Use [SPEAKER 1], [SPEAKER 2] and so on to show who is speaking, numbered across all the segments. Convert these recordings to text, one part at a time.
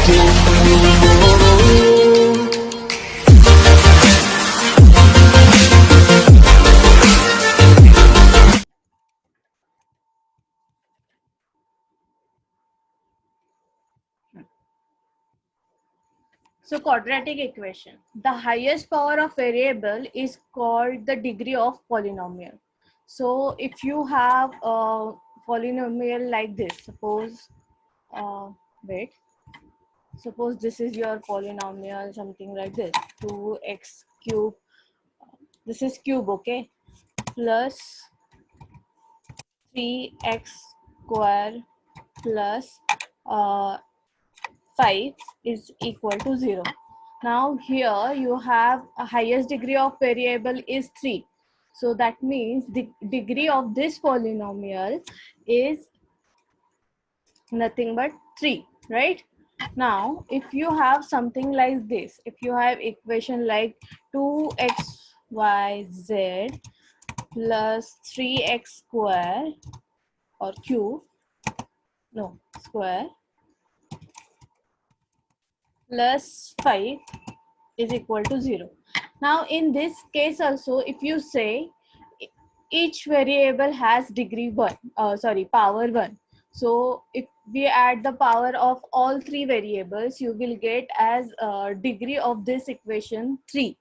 [SPEAKER 1] So quadratic equation. The highest power of variable is called the degree of polynomial. So if you have a polynomial like this, suppose, suppose this is your polynomial, something like this, 2x cube, this is cube, okay, plus 3x square plus 5 is equal to 0. Now here you have a highest degree of variable is 3. So that means the degree of this polynomial is nothing but 3, right? Now if you have something like this, if you have equation like 2xyz plus 3x square or cube, no, square plus 5 is equal to 0. Now in this case also, if you say each variable has degree 1, power 1. So if we add the power of all three variables, you will get as degree of this equation 3.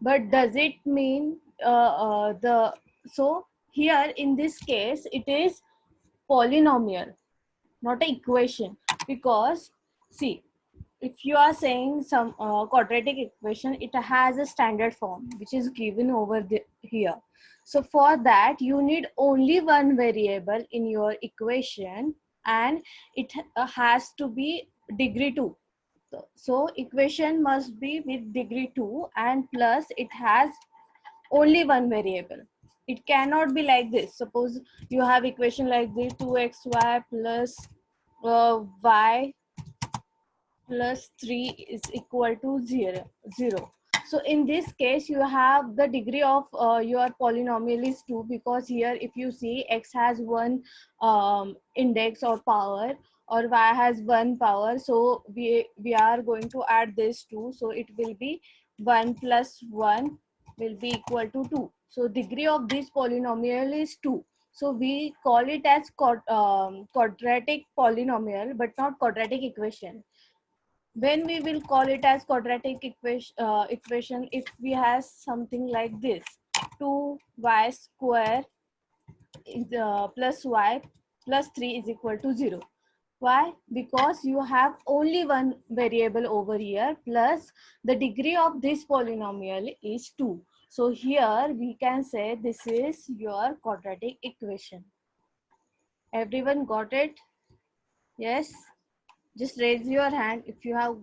[SPEAKER 1] But does it mean so here in this case it is polynomial, not an equation, because see, if you are saying some quadratic equation, it has a standard form which is given over here. So for that you need only one variable in your equation, and it has to be degree 2. So equation must be with degree 2, and plus it has only one variable. It cannot be like this. Suppose you have equation like this, 2xy plus y plus 3 is equal to 0. So in this case you have the degree of your polynomial is 2, because here if you see x has one index or power, or y has one power, so we are going to add this 2, so it will be 1 plus 1 will be equal to 2. So degree of this polynomial is 2. So we call it as quadratic polynomial, but not quadratic equation. When we will call it as quadratic equation if we have something like this, 2y square is, plus y plus 3 is equal to 0. Why? Because you have only one variable over here, plus the degree of this polynomial is 2. So here we can say this is your quadratic equation. Everyone got it? Yes? Just raise your hand if you have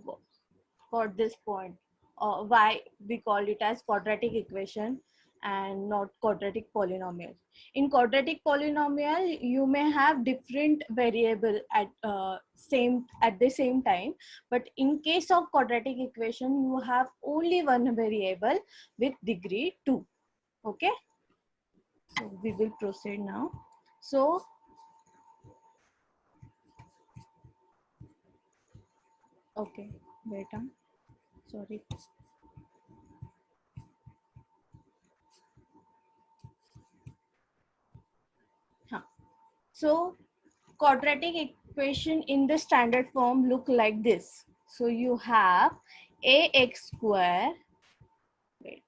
[SPEAKER 1] got this point. Why we call it as quadratic equation and not quadratic polynomial. In quadratic polynomial, you may have different variable at the same time, but in case of quadratic equation, you have only one variable with degree 2. Okay, so we will proceed now. So okay, wait on. Sorry. Huh. So quadratic equation in the standard form look like this. So you have ax square, wait,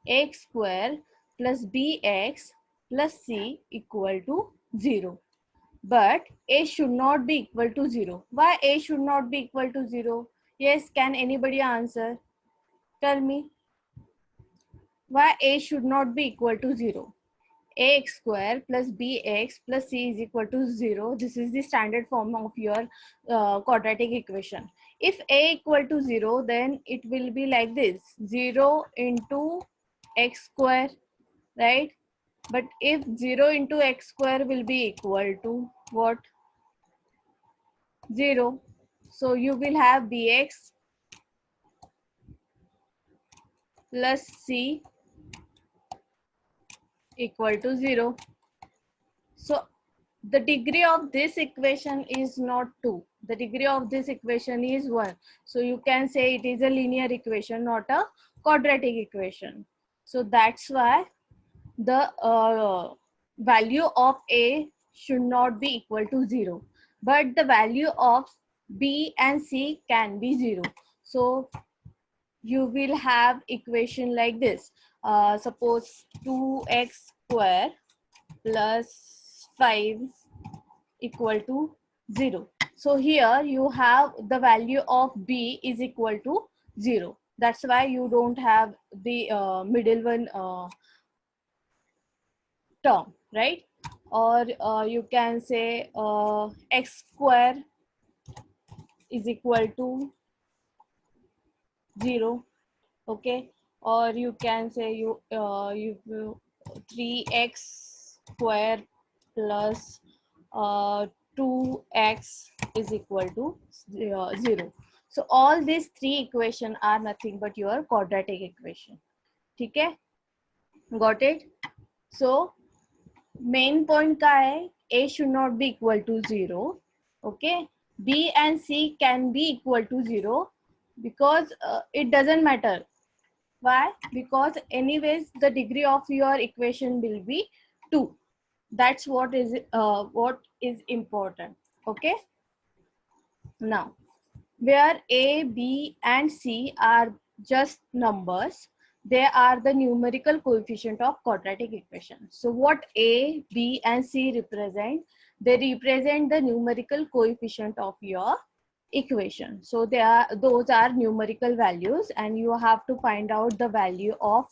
[SPEAKER 1] x square plus bx plus c equal to 0. But a should not be equal to 0. Why a should not be equal to 0? Yes, can anybody answer? Tell me. Why a should not be equal to 0? Ax square plus bx plus c is equal to 0. This is the standard form of your quadratic equation. If a equal to 0, then it will be like this, 0 into x square, right? But if 0 into x square will be equal to what? 0. So you will have bx plus c equal to 0. So the degree of this equation is not 2. The degree of this equation is 1. So you can say it is a linear equation, not a quadratic equation. So that's why the value of A should not be equal to 0. But the value of B and C can be 0. So you will have equation like this. Suppose 2x square plus 5 equal to 0. So here you have the value of B is equal to 0. That's why you don't have the middle one term, right? Or you can say x square is equal to 0. Okay, or you can say you 3x square plus 2x is equal to 0. So all these three equations are nothing but your quadratic equation. Okay, got it? So main point का है A should not be equal to 0. Okay, B and C can be equal to 0 because it doesn't matter. Why? Because anyways the degree of your equation will be 2. That's what is important. Okay, now where A, B and C are just numbers, they are the numerical coefficient of quadratic equation. So what A, B and C represent? They represent the numerical coefficient of your equation. So those are numerical values, and you have to find out the value of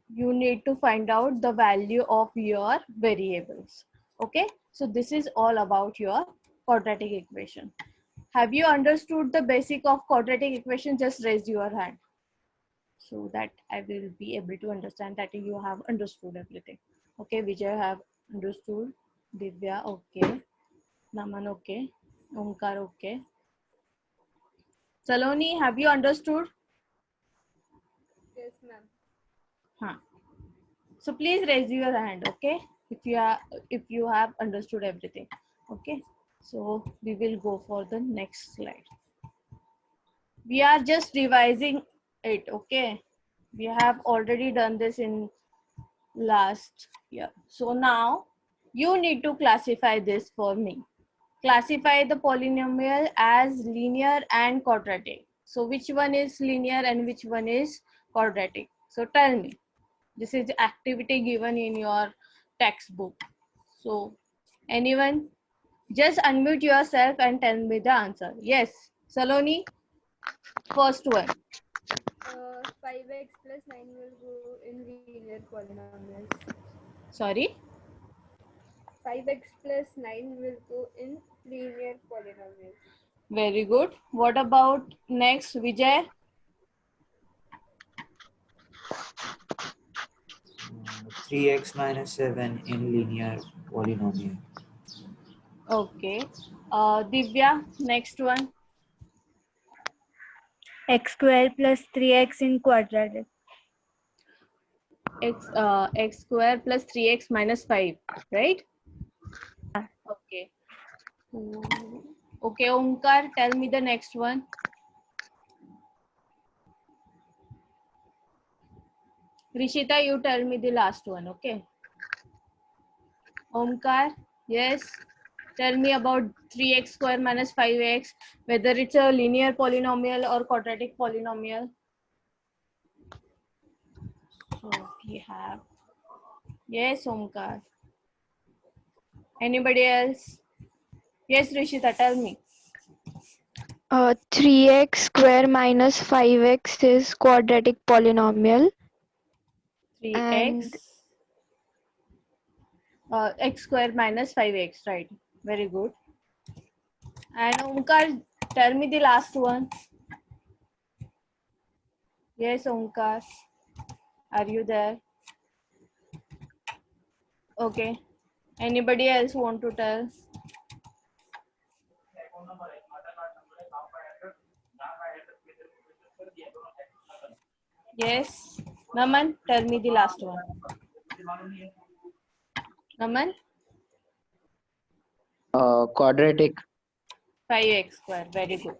[SPEAKER 1] you need to find out the value of your variables. Okay, so this is all about your quadratic equation. Have you understood the basic of quadratic equation? Just raise your hand so that I will be able to understand that you have understood everything. Okay, Vijay have understood, Divya okay, Naman okay, Omkar okay. Saloni, have you understood?
[SPEAKER 2] Yes, ma'am.
[SPEAKER 1] Huh. So please raise your hand, okay? If you have understood everything, okay? So we will go for the next slide. We are just revising it, okay? We have already done this in last year. So now you need to classify this for me. Classify the polynomial as linear and quadratic. So which one is linear and which one is quadratic? So tell me. This is the activity given in your textbook. So anyone, just unmute yourself and tell me the answer. Yes, Saloni, first one.
[SPEAKER 2] 5x plus 9 will go in linear polynomials.
[SPEAKER 1] Sorry.
[SPEAKER 2] 5x plus 9 will go in linear polynomials.
[SPEAKER 1] Very good. What about next, Vijay?
[SPEAKER 3] 3x minus 7 in linear polynomial.
[SPEAKER 1] Okay. Divya, next one.
[SPEAKER 4] X square plus 3x in quadratic.
[SPEAKER 1] X square plus 3x minus 5, right? Okay. Okay, Omkar, tell me the next one. Rishita, you tell me the last one, okay? Omkar, yes. Tell me about 3x square minus 5x, whether it's a linear polynomial or quadratic polynomial. So we have, yes, Omkar. Anybody else? Yes, Rishita, tell me.
[SPEAKER 5] 3x square minus 5x is quadratic polynomial.
[SPEAKER 1] 3x x square minus 5x, right? Very good. And Omkar, tell me the last one. Yes, Omkar. Are you there? Okay. Anybody else want to tell? Yes. Naman, tell me the last one. Naman?
[SPEAKER 3] Quadratic.
[SPEAKER 1] 5x square. Very good.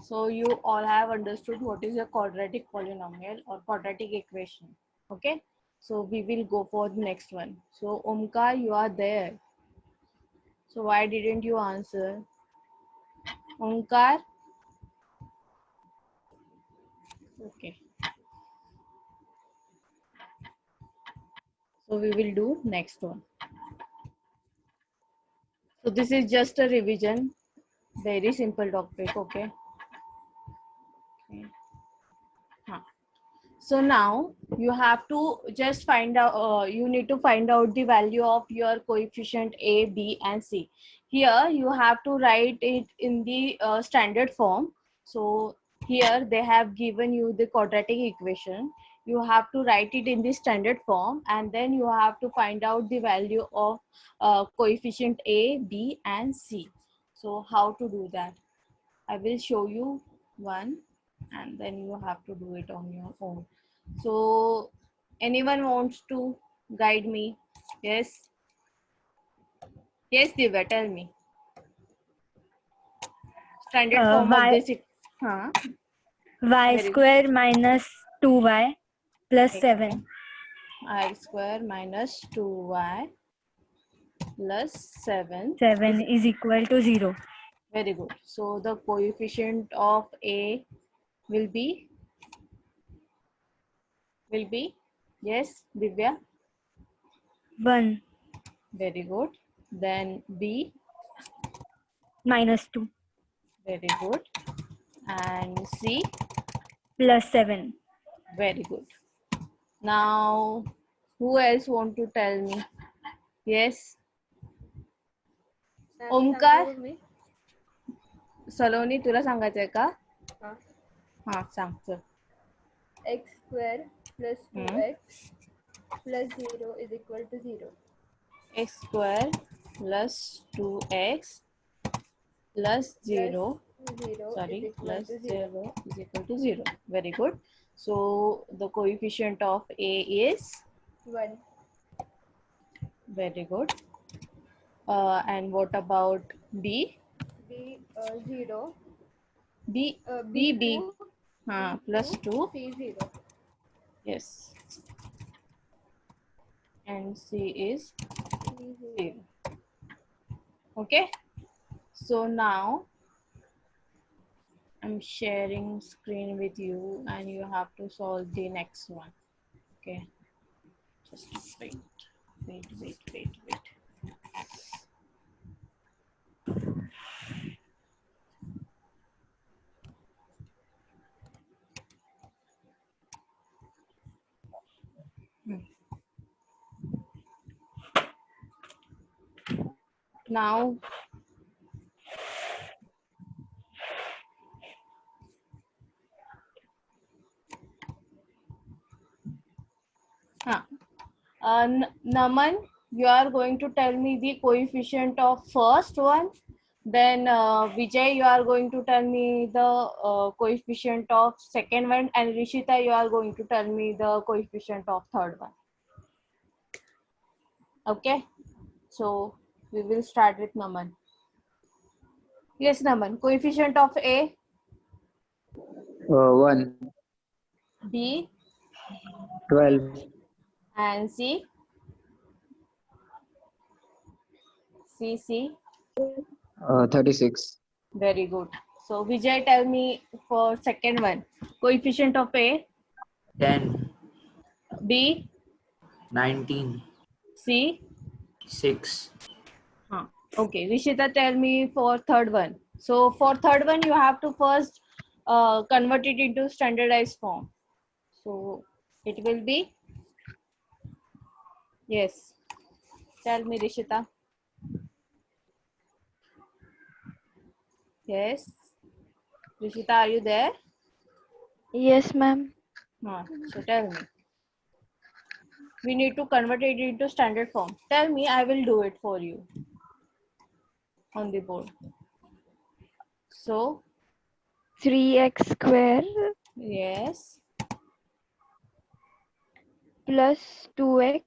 [SPEAKER 1] So you all have understood what is a quadratic polynomial or quadratic equation. Okay. So we will go for the next one. So Omkar, you are there. So why didn't you answer? Omkar? Okay. So we will do next one. So this is just a revision. Very simple topic. Okay. Huh. So now you have to just find out, you need to find out the value of your coefficient A, B and C. Here you have to write it in the standard form. So here they have given you the quadratic equation. You have to write it in the standard form and then you have to find out the value of coefficient A, B and C. So how to do that? I will show you one and then you have to do it on your own. So anyone wants to guide me? Yes. Yes, Divya, tell me. Standard form of this. Huh?
[SPEAKER 4] y
[SPEAKER 1] Very
[SPEAKER 4] square minus 2y plus
[SPEAKER 1] good.
[SPEAKER 4] 7.
[SPEAKER 1] I square minus 2y plus 7
[SPEAKER 4] 7
[SPEAKER 1] is
[SPEAKER 4] is equal to 0.
[SPEAKER 1] very good. So the coefficient of A will be yes, Divya.
[SPEAKER 4] 1
[SPEAKER 1] Very good. Then B,
[SPEAKER 4] minus 2
[SPEAKER 1] very good. And C,
[SPEAKER 4] plus 7.
[SPEAKER 1] very good. Now, who else want to tell me? Yes, Omkar सलोनी तुला सांगायचंय का? हा सांग चल.
[SPEAKER 2] x square plus 2x plus 0 is equal to 0.
[SPEAKER 1] X square plus 2x plus 0 sorry plus 0 is equal to 0. Very good. So the coefficient of A is
[SPEAKER 2] 1.
[SPEAKER 1] very good. And what about B?
[SPEAKER 2] B 0.
[SPEAKER 1] B B plus 2
[SPEAKER 2] C 0.
[SPEAKER 1] yes. And C is 0. Okay. So now I'm sharing screen with you and you have to solve the next one. Okay. Just wait. Now Naman, you are going to tell me the coefficient of first one. Then Vijay, you are going to tell me the coefficient of second one, and Rishita, you are going to tell me the coefficient of third one. Okay, so we will start with Naman. Yes, Naman, coefficient of A,
[SPEAKER 3] 1.
[SPEAKER 1] B,
[SPEAKER 3] 12.
[SPEAKER 1] and C. C.
[SPEAKER 3] 36.
[SPEAKER 1] Very good. So Vijay, tell me for second one, coefficient of A,
[SPEAKER 3] 10.
[SPEAKER 1] B,
[SPEAKER 3] 19.
[SPEAKER 1] C.
[SPEAKER 3] 6.
[SPEAKER 1] Okay, Rishita, tell me for third one. So for third one, you have to first convert it into standardized form. So it will be, yes. Tell me, Rishita. Yes. Rishita, are you there?
[SPEAKER 5] Yes, ma'am.
[SPEAKER 1] So tell me. We need to convert it into standard form. Tell me, I will do it for you on the board. So
[SPEAKER 5] 3x square
[SPEAKER 1] yes,
[SPEAKER 5] plus 2x.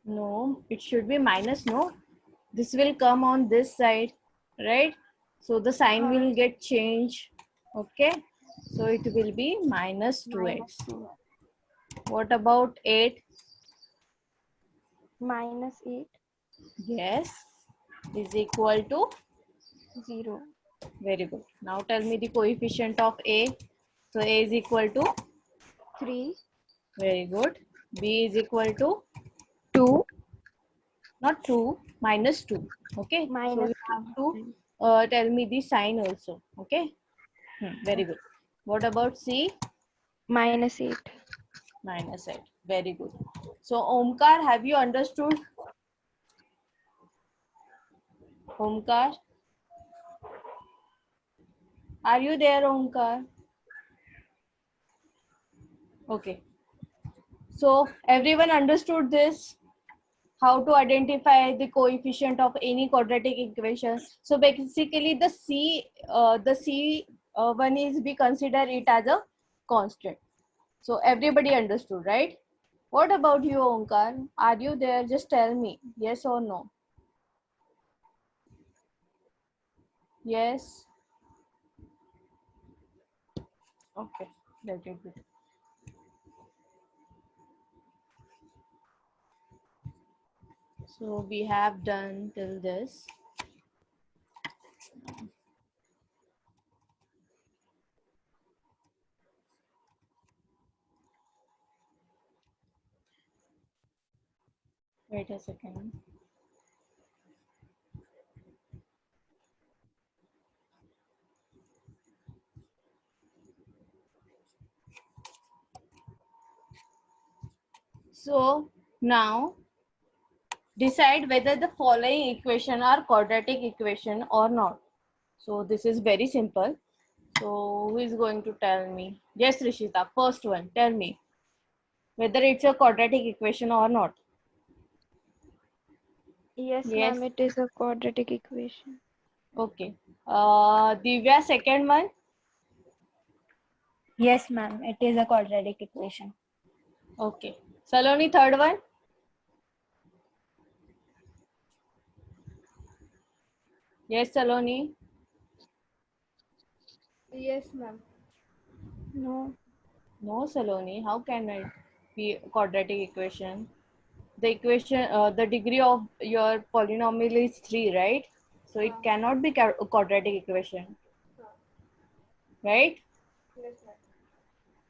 [SPEAKER 1] no, it should be minus, no? this will come on this side, right? So the sign will get changed. Okay, so it will be minus 2x. What about 8?
[SPEAKER 5] Minus 8,
[SPEAKER 1] Yes, is equal to
[SPEAKER 5] 0.
[SPEAKER 1] very good. Now tell me the coefficient of a. So a is equal to
[SPEAKER 5] 3,
[SPEAKER 1] very good. B is equal to
[SPEAKER 5] 2,
[SPEAKER 1] not 2, minus 2. Okay, so
[SPEAKER 5] minus
[SPEAKER 1] you have
[SPEAKER 5] 2.
[SPEAKER 1] to tell me the sign also. Okay, very good. What about C?
[SPEAKER 5] Minus 8.
[SPEAKER 1] Minus 8. Very good. So Omkar, have you understood? Omkar, are you there, Omkar? Okay. So everyone understood this? How to identify the coefficient of any quadratic equation? So basically, the C one is we consider it as a constant. So everybody understood, right? What about you, Omkar? Are you there? Just tell me, yes or no. Yes. Okay. Let it be. So we have done till this. Wait a second. So now decide whether the following equation are quadratic equation or not. So this is very simple. So who is going to tell me? Yes, Rishita, first one, tell me whether it's a quadratic equation or not.
[SPEAKER 5] Yes,
[SPEAKER 1] Yes,
[SPEAKER 5] ma'am, it is a quadratic equation.
[SPEAKER 1] okay. Divya, second one.
[SPEAKER 4] Yes, ma'am. It is a quadratic equation.
[SPEAKER 1] Okay. Saloni, third one. Yes, Saloni.
[SPEAKER 2] Yes, ma'am.
[SPEAKER 5] No.
[SPEAKER 1] No, Saloni. How can it be a quadratic equation? The equation, the degree of your polynomial is 3, right? So it cannot be a quadratic equation, right?
[SPEAKER 2] Yes,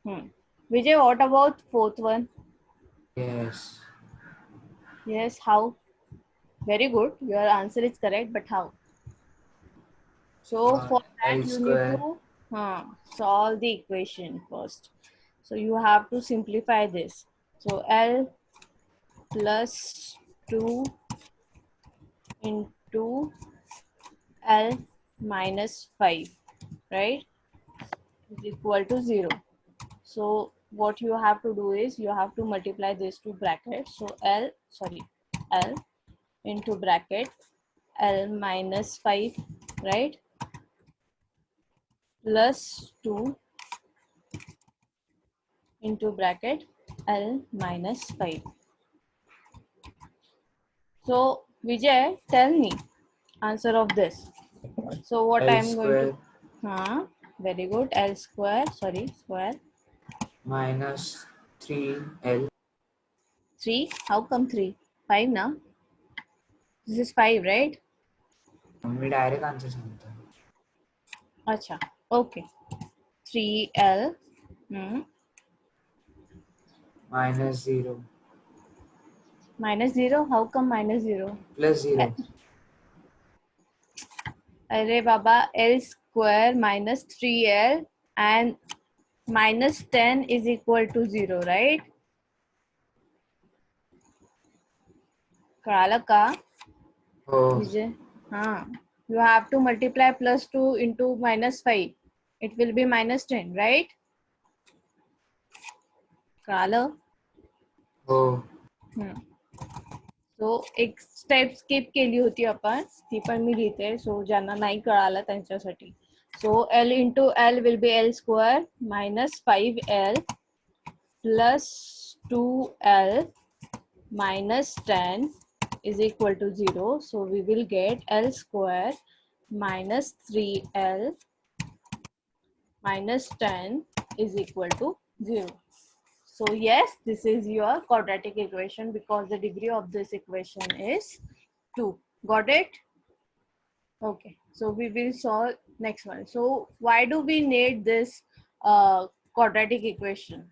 [SPEAKER 2] ma'am.
[SPEAKER 1] Vijay, what about fourth one?
[SPEAKER 3] Yes.
[SPEAKER 1] Yes, how? Very good. Your answer is correct, but how? So for
[SPEAKER 3] L
[SPEAKER 1] that you need
[SPEAKER 3] square
[SPEAKER 1] to solve the equation first. So you have to simplify this. So L plus 2 into L minus 5, right, is equal to 0. So what you have to do is you have to multiply these two brackets. So L into bracket L minus 5, right, plus 2 into bracket L minus 5. So Vijay, tell me answer of this. So what I
[SPEAKER 3] L
[SPEAKER 1] am going
[SPEAKER 3] square
[SPEAKER 1] to, very good, L square, square,
[SPEAKER 3] minus 3L
[SPEAKER 1] 3, how come 3? 5 now? This is 5, right?
[SPEAKER 3] Me direct answer सांगतो.
[SPEAKER 1] Acha, okay. 3L
[SPEAKER 3] minus 0
[SPEAKER 1] minus 0, how come minus 0?
[SPEAKER 3] plus 0
[SPEAKER 1] Arey Baba, L square minus 3L and minus 10 is equal to 0, right? कळालं का
[SPEAKER 3] हो.
[SPEAKER 1] विजय? You have to multiply plus 2 into minus 5. It will be minus 10, right? कळालं?
[SPEAKER 3] हो.
[SPEAKER 1] सो एक step skip केली होती आपण, ती पण मी लिहिते. सो ज्यांना नाही कळालं त्यांच्यासाठी. सो L into L will be L square minus 5L plus 2L minus 10 is equal to 0. So we will get L square minus 3L minus 10 is equal to 0. So yes, this is your quadratic equation because the degree of this equation is 2. Got it? Okay, so we will solve next one. So why do we need this quadratic equation?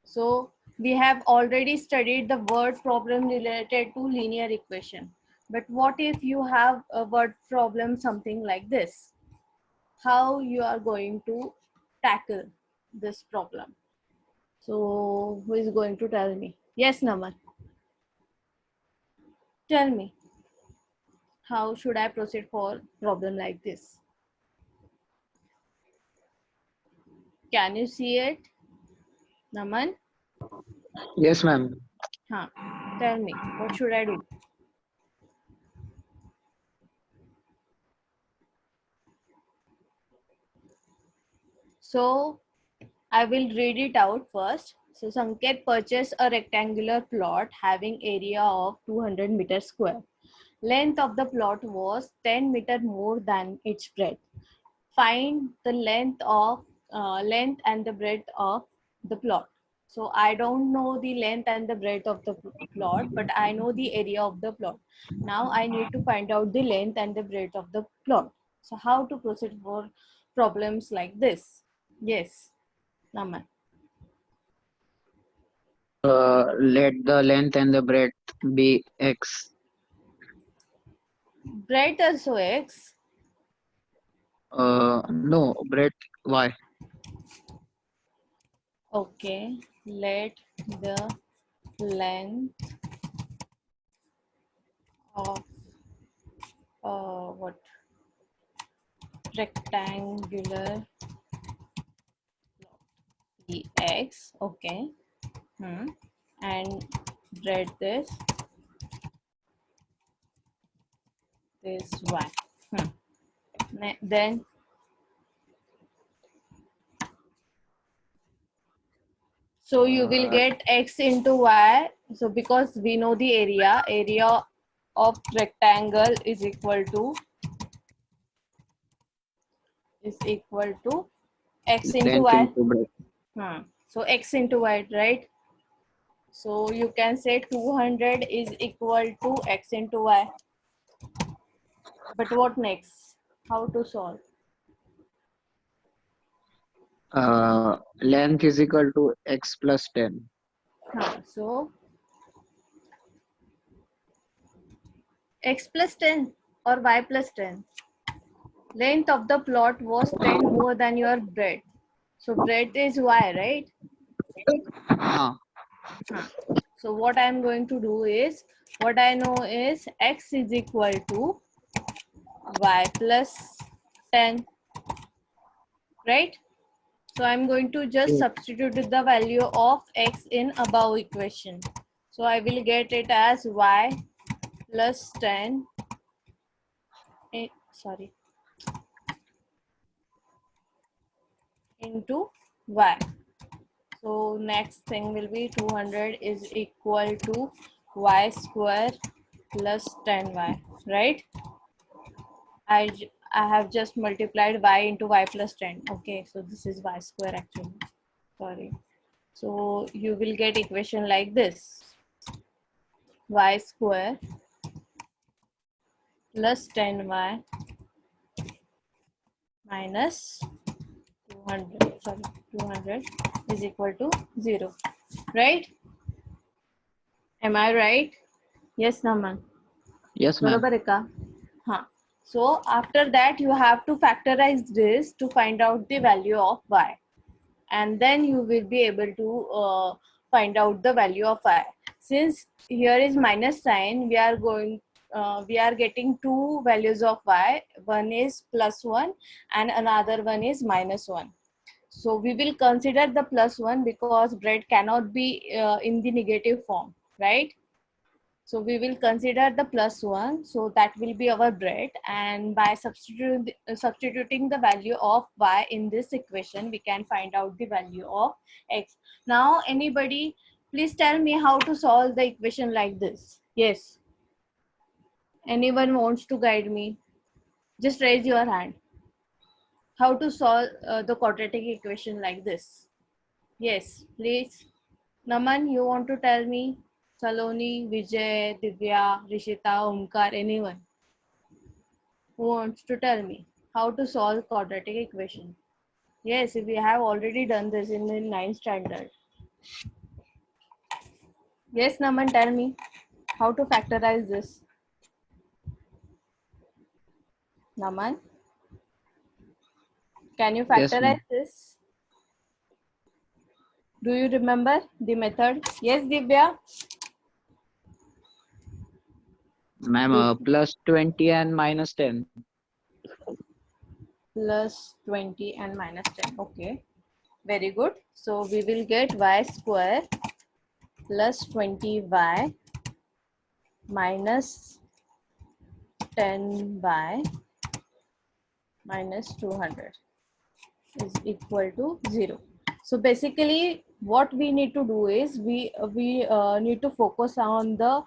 [SPEAKER 1] So we have already studied the word problem related to linear equation. But what if you have a word problem something like this? How you are going to tackle this problem? So who is going to tell me? Yes, Naman. Tell me. How should I proceed for problem like this? Can you see it? Naman?
[SPEAKER 6] Yes, ma'am.
[SPEAKER 1] Huh. Tell me, what should I do? So I will read it out first. So Sanket purchased a rectangular plot having area of 200 meters square. Length of the plot was 10 meter more than its breadth. Find the length and the breadth of the plot. So I don't know the length and the breadth of the plot, but I know the area of the plot. Now I need to find out the length and the breadth of the plot. So how to proceed for problems like this? Yes, Naman.
[SPEAKER 6] Let the length and the breadth be x.
[SPEAKER 1] Breadth also x.
[SPEAKER 6] No, breadth y.
[SPEAKER 1] Okay, let the length of what rectangular be x. Okay. And breadth is this y. Then so you will get x into y. So because we know the area of rectangle is equal to x into
[SPEAKER 6] Length
[SPEAKER 1] y.
[SPEAKER 6] into breadth.
[SPEAKER 1] So x into y, right? So you can say 200 is equal to x into y. But what next? How to solve?
[SPEAKER 6] Length is equal to x plus 10.
[SPEAKER 1] So x plus 10 or y plus 10. Length of the plot was 10 more than your breadth. So breadth is y, right? So what I'm going to do is, what I know is x is equal to y plus 10, right? So I'm going to just substitute the value of x in above equation. So I will get it as y plus 10, into y. So next thing will be 200 is equal to y square plus 10y, right? I have just multiplied y into y plus 10. Okay, so this is y square actually. Sorry. So you will get equation like this. Y square plus 10y minus 200 is equal to 0. Right? Am I right? Yes, Naman.
[SPEAKER 6] Yes, ma'am.
[SPEAKER 1] So after that, you have to factorize this to find out the value of y. And then you will be able to find out the value of y. Since here is minus sign, we are getting two values of y. One is plus 1 and another one is minus 1. So we will consider the plus 1 because bread cannot be in the negative form, right? So we will consider the plus 1. So that will be our bread. And by substituting the value of y in this equation, we can find out the value of x. Now, anybody, please tell me how to solve the equation like this. Yes. Anyone wants to guide me? Just raise your hand. How to solve the quadratic equation like this? Yes, please. Naman, you want to tell me? Saloni, Vijay, Divya, Rishita, Omkar, anyone who wants to tell me how to solve quadratic equation? Yes, we have already done this in the 9th standard. Yes, Naman, tell me how to factorize this. Naman, can you
[SPEAKER 6] Yes,
[SPEAKER 1] factorize
[SPEAKER 6] ma'am.
[SPEAKER 1] this? Do you remember the method? Yes, Divya?
[SPEAKER 6] Ma'am,
[SPEAKER 1] Div-
[SPEAKER 6] plus 20 and minus 10.
[SPEAKER 1] Plus 20 and minus 10. Okay, very good. So we will get y square plus 20y minus 10y minus 200 is equal to 0. So basically what we need to do is we need to focus on the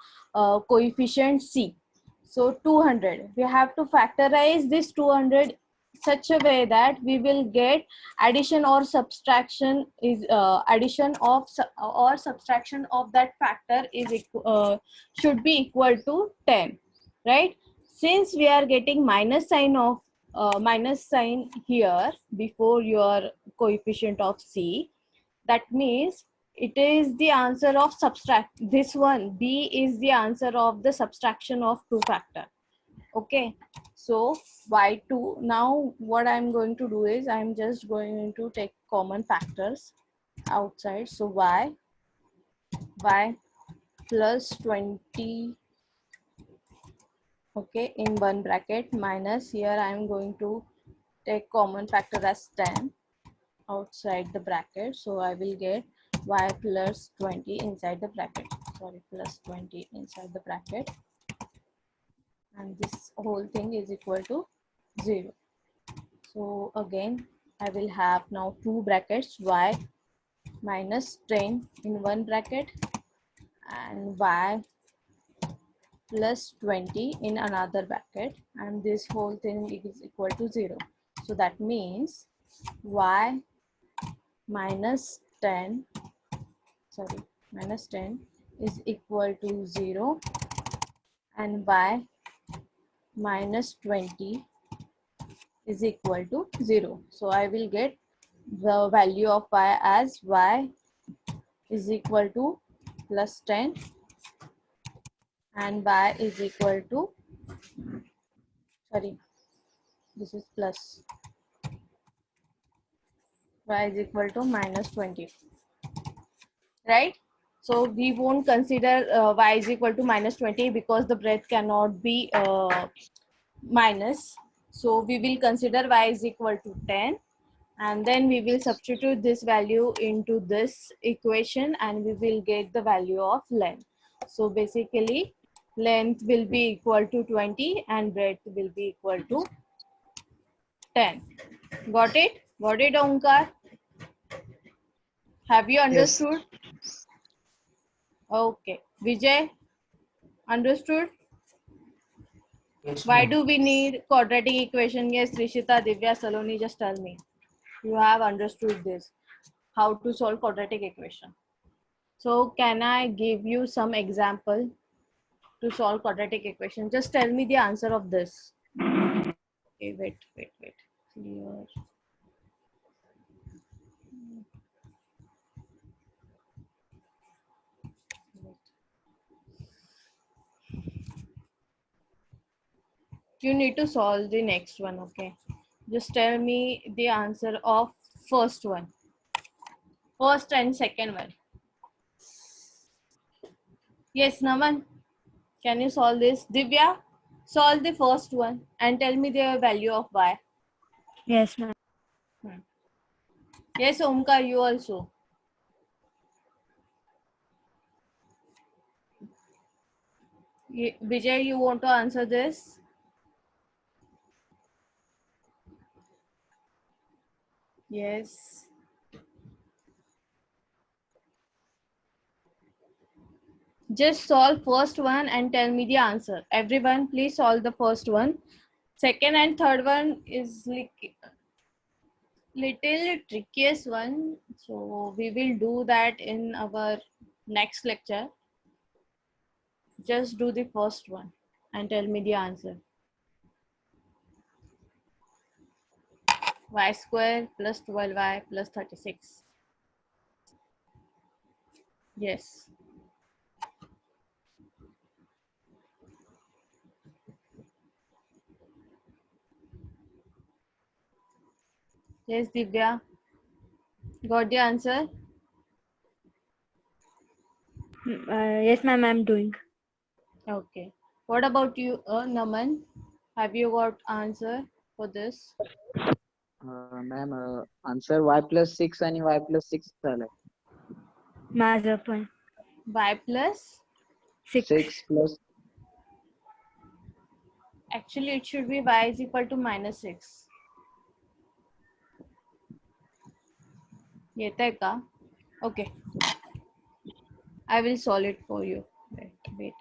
[SPEAKER 1] coefficient c. So 200, we have to factorize this 200 such a way that we will get addition or subtraction is addition of or subtraction of that factor is should be equal to 10, right? Since we are getting minus sign here before your coefficient of c, that means it is the answer of subtract. This one b is the answer of the subtraction of two factor. Okay, so y2, now what I'm going to do is I'm just going to take common factors outside. So y plus 20, okay, in one bracket, minus, here I'm going to take common factor as 10 outside the bracket. So I will get y plus 20 inside the bracket. Sorry, plus 20 inside the bracket. And this whole thing is equal to 0. So again, I will have now two brackets, y minus 10 in one bracket and y plus 20 in another bracket, and this whole thing is equal to 0. So that means y minus 10, sorry, minus 10 is equal to 0 and y minus 20 is equal to 0. So I will get the value of y as y is equal to plus 10 and y is equal to, sorry, this is plus, y is equal to minus 20, right? So we won't consider y is equal to minus 20 because the breadth cannot be minus. So we will consider y is equal to 10, and then we will substitute this value into this equation and we will get the value of length. So basically length will be equal to 20 and breadth will be equal to 10. Got it? Got it, Omkar? Have you
[SPEAKER 3] Yes.
[SPEAKER 1] understood? Okay. Vijay, understood?
[SPEAKER 3] Yes,
[SPEAKER 1] Why
[SPEAKER 3] ma'am.
[SPEAKER 1] do we need quadratic equation? Yes, Rishita, Divya, Saloni, just tell me. You have understood this. How to solve quadratic equation. So can I give you some example to solve quadratic equation? Just tell me the answer of this. Okay, wait. Clear. You need to solve the next one, okay? Just tell me the answer of first one. First and second one. Yes, Naman. Can you solve this? Divya, solve the first one and tell me the value of y.
[SPEAKER 4] Yes, ma'am.
[SPEAKER 1] Yes, Omkar, you also. Vijay, you want to answer this? Yes. Just solve first one and tell me the answer. Everyone, please solve the first one. Second and third one is little trickiest one. So we will do that in our next lecture. Just do the first one and tell me the answer. Y square plus 12y plus 36. Yes. Yes, Divya. Got the answer?
[SPEAKER 4] Yes, ma'am, I'm doing.
[SPEAKER 1] Okay. What about you, Naman? Have you got answer for this?
[SPEAKER 6] Ma'am, answer y plus 6 and y plus 6 झालाय.
[SPEAKER 4] माझं पण
[SPEAKER 1] Y plus?
[SPEAKER 6] 6 plus
[SPEAKER 1] Actually, it should be y is equal to minus 6. येतंय का? Okay. I will solve it for you. Wait.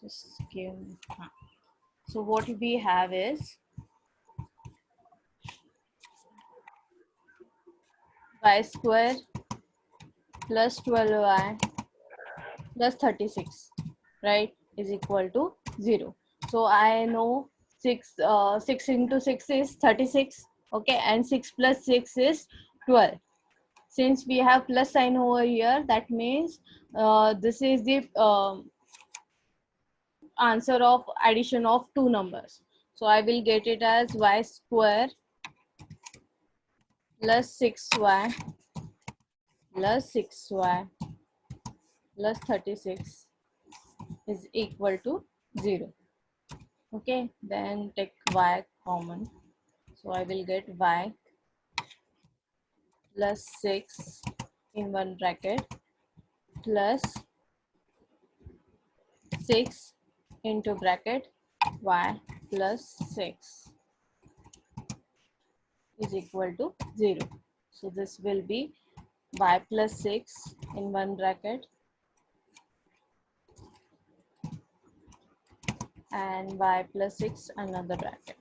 [SPEAKER 1] Just give me. So what we have is y square plus 12y plus 36, right, is equal to 0. So I know 6 into 6 is 36, okay, and 6 plus 6 is 12. Since we have plus sign over here, that means this is the answer of addition of two numbers. So I will get it as y square plus 6y plus 6y plus 36 is equal to 0. Okay, then take y common. So I will get y plus 6 in one bracket plus 6 into bracket y plus 6 is equal to 0. So this will be y plus 6 in one bracket and y plus 6 another bracket.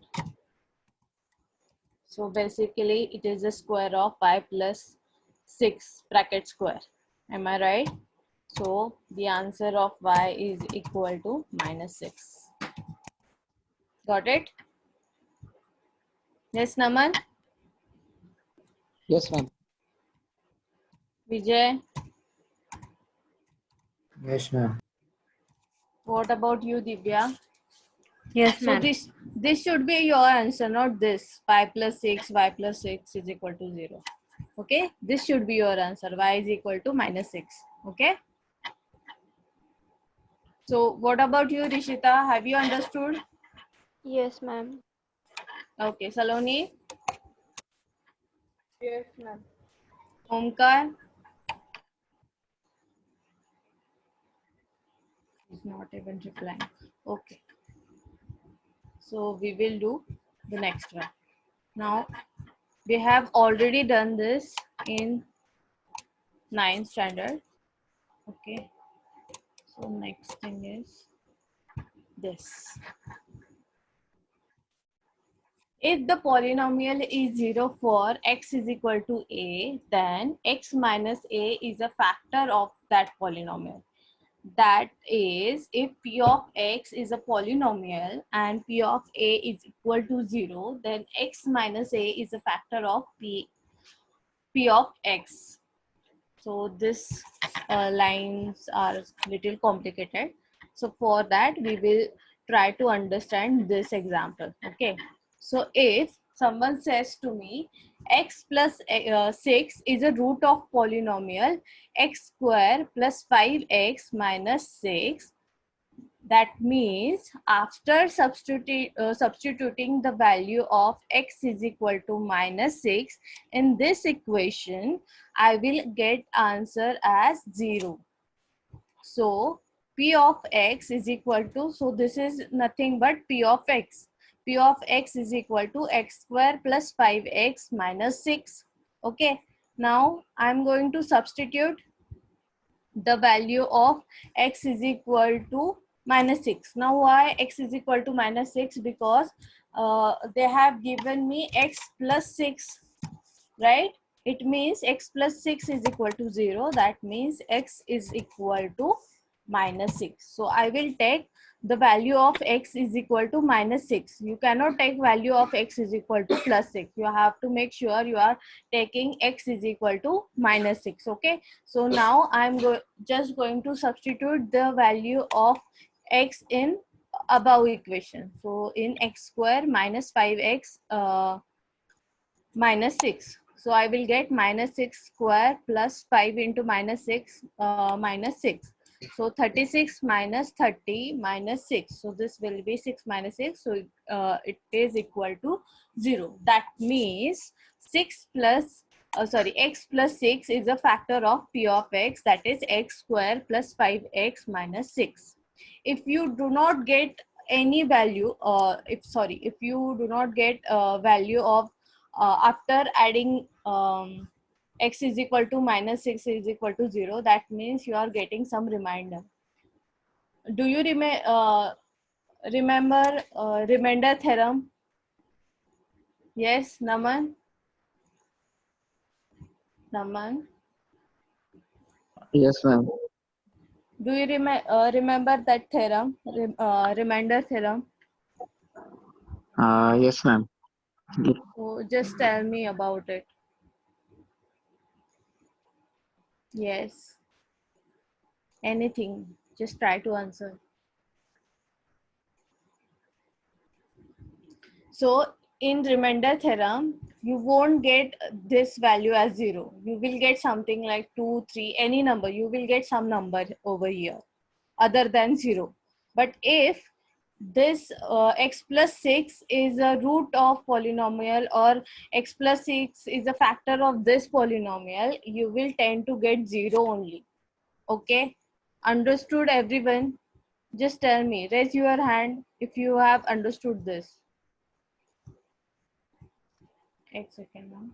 [SPEAKER 1] So basically it is the square of y plus 6 bracket square. Am I right? So the answer of y is equal to minus 6. Got it? Yes, Naman?
[SPEAKER 6] yes ma'am.
[SPEAKER 1] Vijay?
[SPEAKER 3] Yes, ma'am.
[SPEAKER 1] What about you, Divya?
[SPEAKER 4] Yes,
[SPEAKER 1] So
[SPEAKER 4] ma'am.
[SPEAKER 1] this should be your answer, not this. Y plus 6 is equal to 0. Okay, this should be your answer. Y is equal to minus 6. Okay. So what about you, Rishita? Have you understood?
[SPEAKER 5] Yes, ma'am.
[SPEAKER 1] Okay, Saloni,
[SPEAKER 2] Yes, ma'am.
[SPEAKER 1] Omkar is not even replying. Okay, so we will do the next one. Now we have already done this in 9th standard. Okay, so next thing is this. If the polynomial is 0 for x is equal to a, then x minus a is a factor of that polynomial. That is, if p of x is a polynomial and p of a is equal to 0, then x minus a is a factor of p of x. So this lines are little complicated. So for that we will try to understand this example. Okay. So if someone says to me x plus 6 is a root of polynomial x square plus 5x minus 6, that means after substituting the value of x is equal to minus 6 in this equation, I will get answer as 0. So p of x is equal to, so this is nothing but p of x. P of x is equal to x square plus 5x minus 6. Okay. Now I'm going to substitute the value of x is equal to -6. Now why x is equal to -6? Because they have given me x plus 6, right? It means x plus 6 is equal to 0. That means x is equal to -6. So I will take the value of x is equal to -6. You cannot take value of x is equal to +6. You have to make sure you are taking x is equal to -6. Okay. So now I'm just going to substitute the value of x in above equation. So in x square minus 5x minus 6. So I will get -6 square plus 5 into -6 minus 6. So 36 minus 30 minus 6. So this will be 6 minus 6. So it is equal to 0. That means 6 plus x plus 6 is a factor of p of x, that is x square plus 5x minus 6. If you do not get any value, if you do not get value of after adding x is equal to -6 is equal to 0, that means you are getting some reminder. Do you remember remainder theorem? Yes, Naman?
[SPEAKER 6] Yes, ma'am.
[SPEAKER 1] Do you remember that theorem, remainder theorem?
[SPEAKER 6] Yes, ma'am.
[SPEAKER 1] So just tell me about it. Yes, anything, just try to answer. So in remainder theorem, you won't get this value as 0. You will get something like 2, 3, any number. You will get some number over here other than 0. But if this x plus 6 is a root of polynomial, or x plus 6 is a factor of this polynomial, you will tend to get 0 only. Okay? Understood, everyone? Just tell me, raise your hand if you have understood this. एक second now.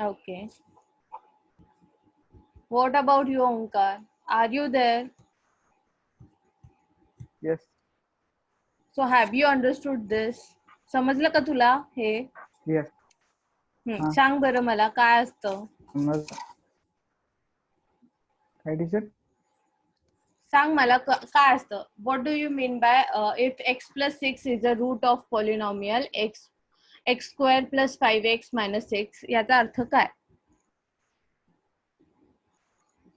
[SPEAKER 1] Okay. What about you, Omkar? Are you there?
[SPEAKER 7] Yes.
[SPEAKER 1] So have you understood this? समजलं का तुला हे?
[SPEAKER 7] Yes.
[SPEAKER 1] सांग बरं मला काय असतं?
[SPEAKER 7] काय टीचर?
[SPEAKER 1] सांग मला काय असतं? What do you mean by if x plus 6 is a root of polynomial x square plus 5x minus 6, याचा अर्थ काय?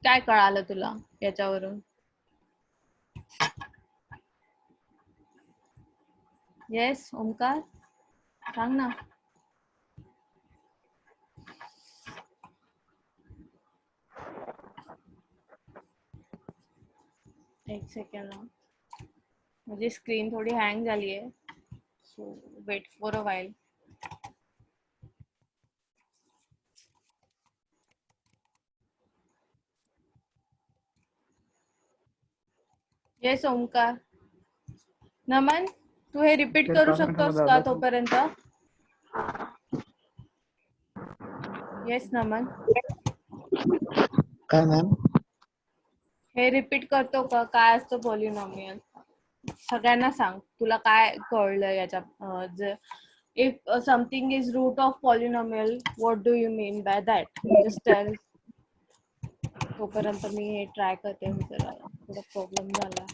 [SPEAKER 1] काय कळालं तुला याच्यावरून? येस ओमकार, सांग ना. एक सेकंड ना, माझी स्क्रीन थोड़ी हँग झाली आहे. So wait for a while. Yes Omkar. Naman, तू हे रिपीट करू शकतोस का तोपर्यंत? येस नमन.
[SPEAKER 6] काय मॅम?
[SPEAKER 1] हे रिपीट करतो का? काय असतं पॉलिनॉमियल? सगळ्यांना सांग तुला काय कळलं याच्यात. If something is root of polynomial, what do you mean by that? Just tell. तोपर्यंत मी हे ट्राय करते. जरा थोडा प्रॉब्लेम झाला.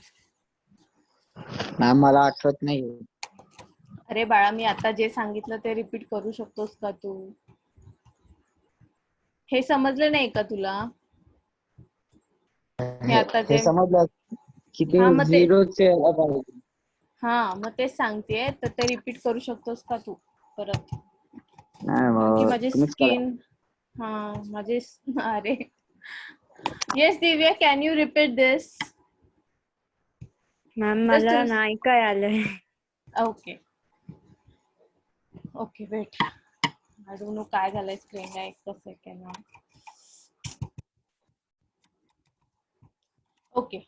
[SPEAKER 6] मॅम मला आठवत नाही.
[SPEAKER 1] अरे बाळा, मी आता जे सांगितलं ते रिपीट करू शकतोस का तू? हे समजलं नाही का तुला? हे आता
[SPEAKER 6] हे समजलं की ते 0 चे पाहिजे.
[SPEAKER 1] हा, मग तेच सांगतेय. तर ते रिपीट करू शकतोस का तू परत?
[SPEAKER 6] नाही,
[SPEAKER 1] माझी स्किन माझी अरे yes Divya, can you repeat this?
[SPEAKER 4] Ma'am मला नाही काय आलंय.
[SPEAKER 1] Okay okay wait, I don't know काय झालंय स्क्रीनला. एक सेकंड. ओके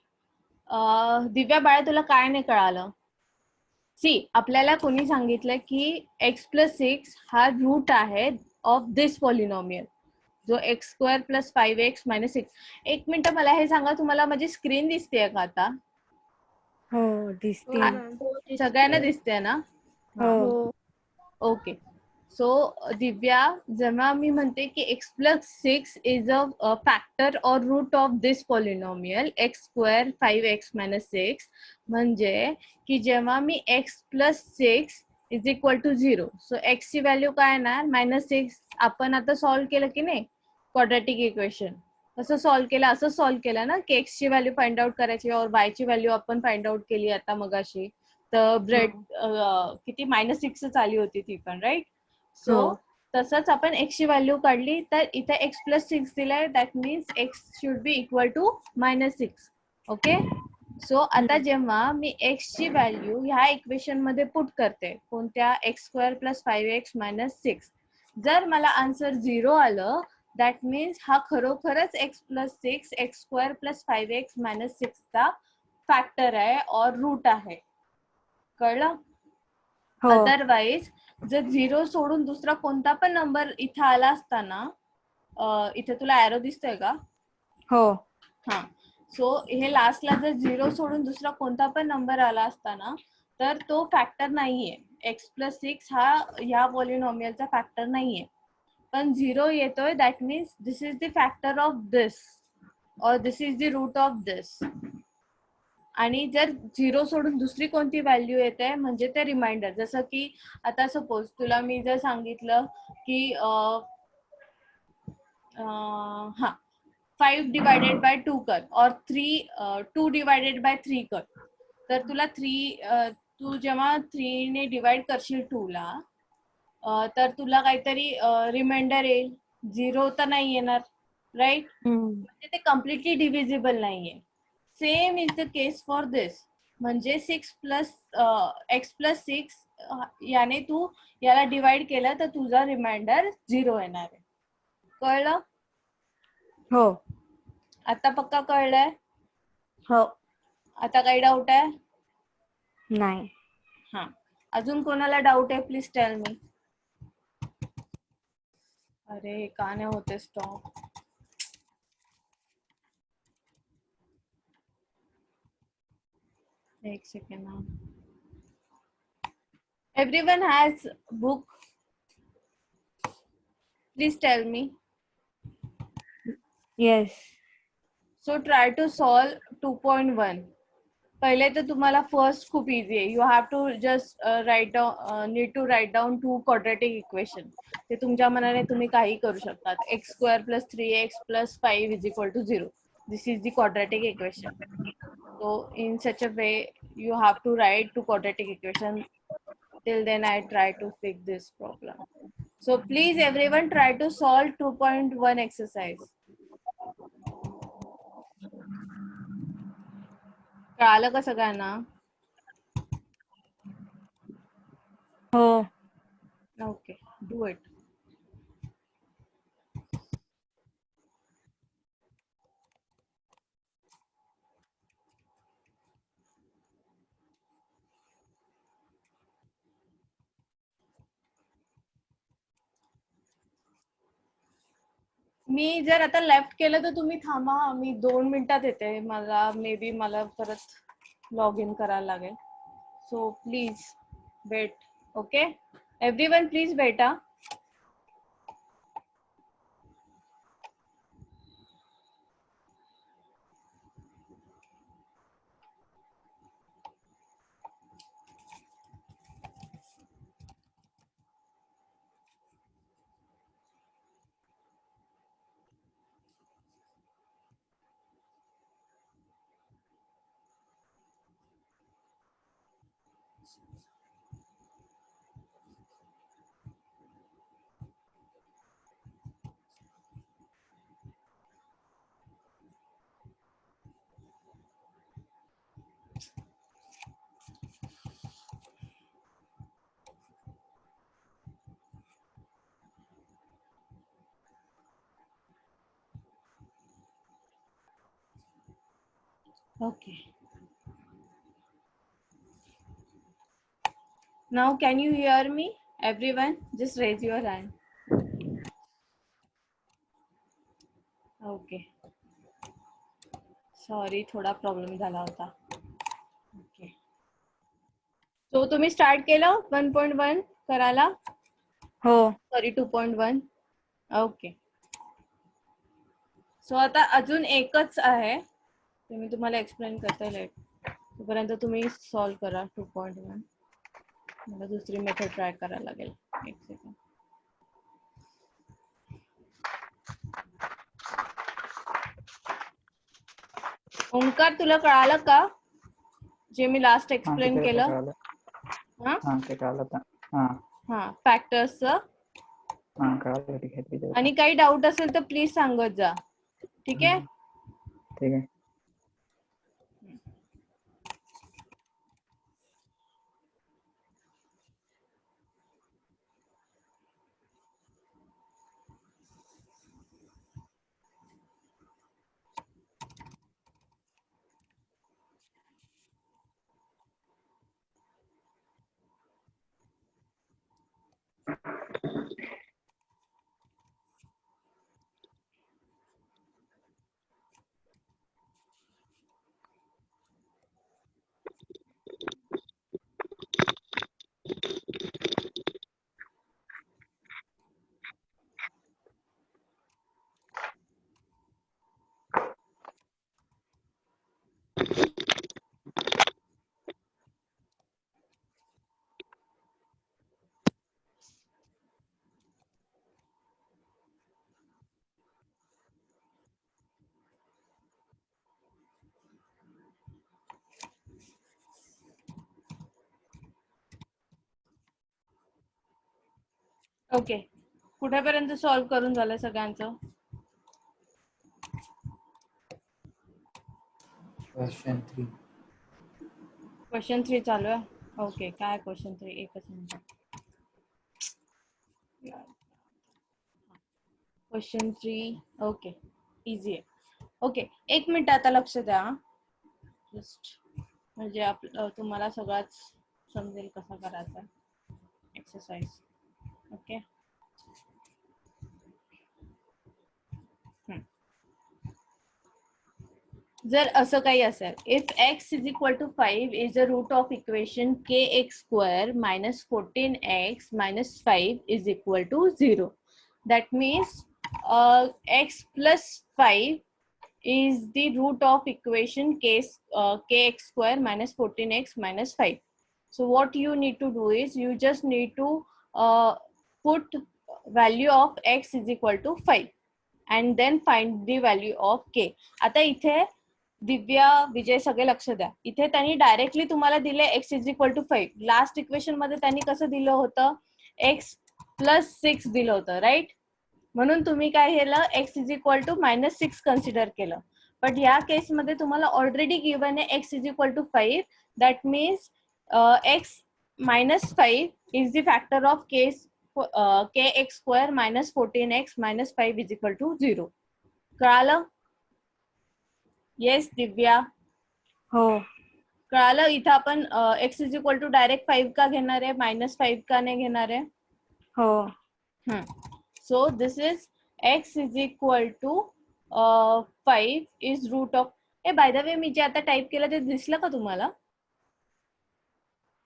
[SPEAKER 1] दिव्या बाळा, तुला काय नाही कळालं? सी आपल्याला कोणी सांगितलं की x+6 हा रूट आहे ऑफ दिस पॉलिनॉमियल, जो x² + 5x - 6. एक मिनिट, मला हे सांगा, तुम्हाला माझी स्क्रीन दिसतेय का आता?
[SPEAKER 4] हो दिसते.
[SPEAKER 2] हो मॅम.
[SPEAKER 1] सगळ्यांना दिसते ना?
[SPEAKER 4] हो
[SPEAKER 5] हो.
[SPEAKER 1] ओके. सो दिव्या, जेव्हा मी म्हणते की x+6 is a factor or root of this polynomial x² 5x - 6, म्हणजे की जेव्हा मी x+6 is equal to 0, so x ची व्हॅल्यू काय येणार? -6. आपण आता सॉल्व्ह केलं की नाही क्वाड्रॅटिक इक्वेशन, कसं सॉल्व्ह केलं? असं सॉल्व्ह केलं ना की x ची व्हॅल्यू फाइंड आउट करायची और y ची व्हॅल्यू आपण फाइंड आउट केली आता मगाशी. तर ब्रेड किती -6 आली होती ती पण, राईट? सो तसंच आपण x ची व्हॅल्यू काढली, तर इथे x+6 दिलाय, that means x should be equal to -6. Okay. So आता जेव्हा मी x ची व्हॅल्यू ह्या इक्वेशन मध्ये पुट करते, कोणत्या? x² + 5x - 6, जर मला आन्सर 0 आलं, दॅट मीन्स हा खरोखरच x+6 x² + 5x - 6 चा फॅक्टर आहे और रूट आहे. कळलं?
[SPEAKER 4] हो
[SPEAKER 1] अदरवाईज जर 0 सोडून दुसरा कोणता पण नंबर इथे आला असता ना, इथे तुला एरो दिसतोय का?
[SPEAKER 4] हो
[SPEAKER 1] हा. सो हे लास्टला जर 0 सोडून दुसरा कोणता पण नंबर आला असता ना, तर तो फॅक्टर नाहीये. x+6 हा ह्या पॉलिनॉमियलचा फॅक्टर नाहीये. पण 0 येतोय, that means this is the factor of this और this is the root of this. आणि जर 0 सोडून दुसरी कोणती व्हॅल्यू येते, म्हणजे ते रिमाइंडर. जसं की आता सपोज तुला मी जर सांगितलं की 5 डिवायडेड बाय 2 कर और 2 डिवायडेड बाय 3 कर, तर तुला तू जेव्हा 3 ने डिवाइड करशील 2 ला, तर तुला काहीतरी रिमाइंडर येईल, 0 तर नाही येणार, राईट? म्हणजे ते कम्प्लिटली डिव्हिजिबल नाहीये. Same is the case for this. म्हणजे x+6 याने तू याला डिवाइड केलं तर तुझा रिमाइंडर 0 येणार आहे. कळलं?
[SPEAKER 4] हो
[SPEAKER 1] आता पक्का कळलंय?
[SPEAKER 4] हो
[SPEAKER 1] आता काही डाऊट आहे?
[SPEAKER 4] नाही.
[SPEAKER 1] हा. अजून कोणाला डाऊट आहे? Please tell me. अरे का नाही होते स्टॉप? एक सेकंड ना. Everyone has book. Please tell me.
[SPEAKER 4] Yes.
[SPEAKER 1] So try to solve 2.1. पहिले तर तुम्हाला फर्स्ट खूप इझी आहे. You have to just need to write down 2 quadratic equation. ते तुमच्या मनाने तुम्ही काही करू शकतात. x² + 3x + 5 is equal to 0. This is the quadratic equation. So in such a way you have to write 2 quadratic equation. Till then I try to fix this problem. So please everyone try to solve 2.1 exercise. कळालं का सगळ्यांना?
[SPEAKER 4] हो
[SPEAKER 1] Okay, do it. मी जर आता left केलं तर तुम्ही थांबा, मी 2 मिनिटात येते. मला परत लॉग इन करायला लागेल. So please wait. Okay, everyone please wait. Okay. Now can you hear me? Everyone, just raise your hand. Okay. Sorry, थोडा प्रॉब्लेम झाला होता. ओके. सो तुम्ही स्टार्ट केलं 1.1 करायला?
[SPEAKER 4] हो.
[SPEAKER 1] सॉरी 2.1. ओके. सो आता अजून एकच आहे, ते मी तुम्हाला एक्सप्लेन करते लेट. तोपर्यंत तुम्ही सॉल्व करा 2.1. मला दुसरी मेथड ट्राय करायला लागेल. एक सेकंड. ओंकार, तुला कळालं का जे मी लास्ट एक्सप्लेन केलं?
[SPEAKER 7] ते कळालं आता.
[SPEAKER 1] हा, फॅक्टर्सचं.
[SPEAKER 7] कळालं. ठीक आहे.
[SPEAKER 1] आणि काही डाऊट असेल तर प्लीज सांगत जा. ठीक आहे.
[SPEAKER 7] ठीक आहे.
[SPEAKER 1] ओके. कुठेपर्यंत सॉल्व करून झालं सगळ्यांचं?
[SPEAKER 3] Question 3.
[SPEAKER 1] क्वेश्चन 3 चालू आहे. ओके. काय क्वेश्चन 3? एकच मिनिट. क्वेश्चन 3. ओके. इझी आहे. ओके. एक मिनिट आता लक्ष द्या. जस्ट म्हणजे तुम्हाला सगळंच समजेल कसा करायचा एक्सरसाइज. ओके. जर असं काही असेल, if x is equal to 5 is a root of equation kx square minus 14x minus 5 is equal to 0. That means x plus 5 is the root of equation kx square minus 14x minus 5. So what you need to do is you just need to put value of x is equal to 5 and then find the value of k. आता इथे दिव्या, विजय सगळे लक्ष द्या. इथे त्यांनी directly तुम्हाला दिले x is equal to 5. Last equation मध्ये त्यांनी कसं दिलं होतं? x प्लस 6 दिलं होतं, राईट? म्हणून तुम्ही काय केलं? x is equal to minus 6 consider केलं. बट या केसमध्ये तुम्हाला ऑलरेडी गिवन आहे x is equal to 5. That means x minus 5 is the factor of kx square minus 14x minus 5 is equal to 0. कळालं? येस दिव्या?
[SPEAKER 4] हो.
[SPEAKER 1] कळालं? इथं आपण x is equal to direct 5 का घेणार आहे, मायनस 5 का नाही घेणार आहे?
[SPEAKER 4] हो.
[SPEAKER 1] So this is x is equal to 5 is root of. By the way, मी जे आता टाइप केलं ते दिसलं का तुम्हाला?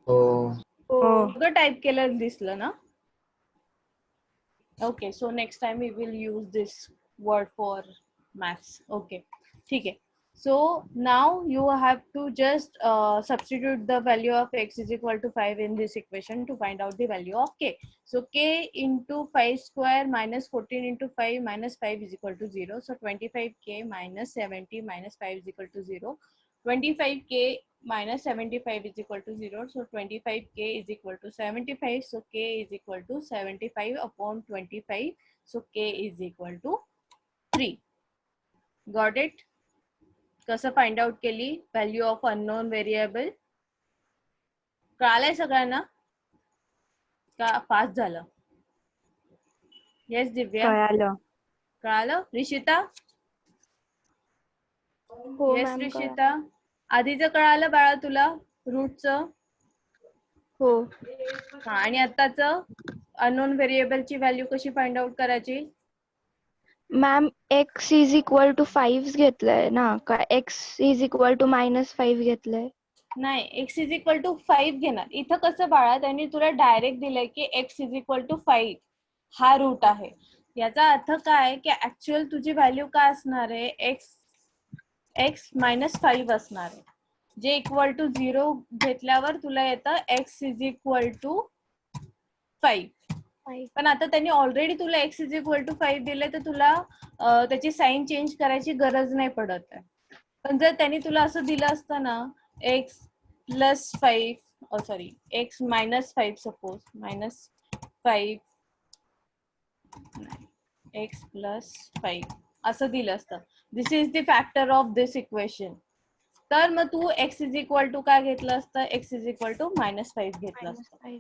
[SPEAKER 1] सगळं टाइप केलं दिसलं ना? Okay. So next time we will use this word for maths. Okay. ठीक आहे. So now you have to just substitute the value of x is equal to 5 in this equation to find out the value of k. So k into 5 square minus 14 into 5 minus 5 is equal to 0. So 25k minus 70 minus 5 is equal to 0. 25k minus 75 is equal to 0. So 25k is equal to 75. So k is equal to 75 upon 25. So k is equal to 3. Got it? कसं find out केली value of unknown variable? कळालंय सगळ्यांना का? Fast झालं? Yes Divya?
[SPEAKER 4] कळालं.
[SPEAKER 1] कळालं? रिशिता?
[SPEAKER 5] हो
[SPEAKER 1] yes
[SPEAKER 5] ma'am.
[SPEAKER 1] Rishita? आधीचं कळालं बाळा तुला रूटचं?
[SPEAKER 5] हो.
[SPEAKER 1] हा, आणि आताच अननोन व्हेरिएबलची व्हॅल्यू कशी फाइंड आउट करायची?
[SPEAKER 5] Ma'am x is equal to 5 घेतलंय ना, का x इज इक्वल टू -5 घेतलंय?
[SPEAKER 1] नाही, x इज इक्वल टू 5 घेणार. इथं कसं बाळा, त्यांनी तुला डायरेक्ट दिलंय की x इज इक्वल टू 5 हा रूट आहे. याचा अर्थ काय की ऍक्च्युअल तुझी व्हॅल्यू काय असणार आहे? x -5 असणार आहे, जे इक्वल टू 0 घेतल्यावर तुला येतं x इज इक्वल टू 5. पण आता त्यांनी ऑलरेडी तुला x इज इक्वल टू 5 दिले, तर तुला त्याची साईन चेंज करायची गरज नाही पडत आहे. पण जर त्यांनी तुला असं दिलं असतं ना, x plus 5 sorry x -5 suppose -5 x plus 5 असं दिलं असतं, this is the factor of this equation, तर मग तू x इज इक्वल टू काय घेतलं असतं? x इज इक्वल टू -5 घेतलं असतं.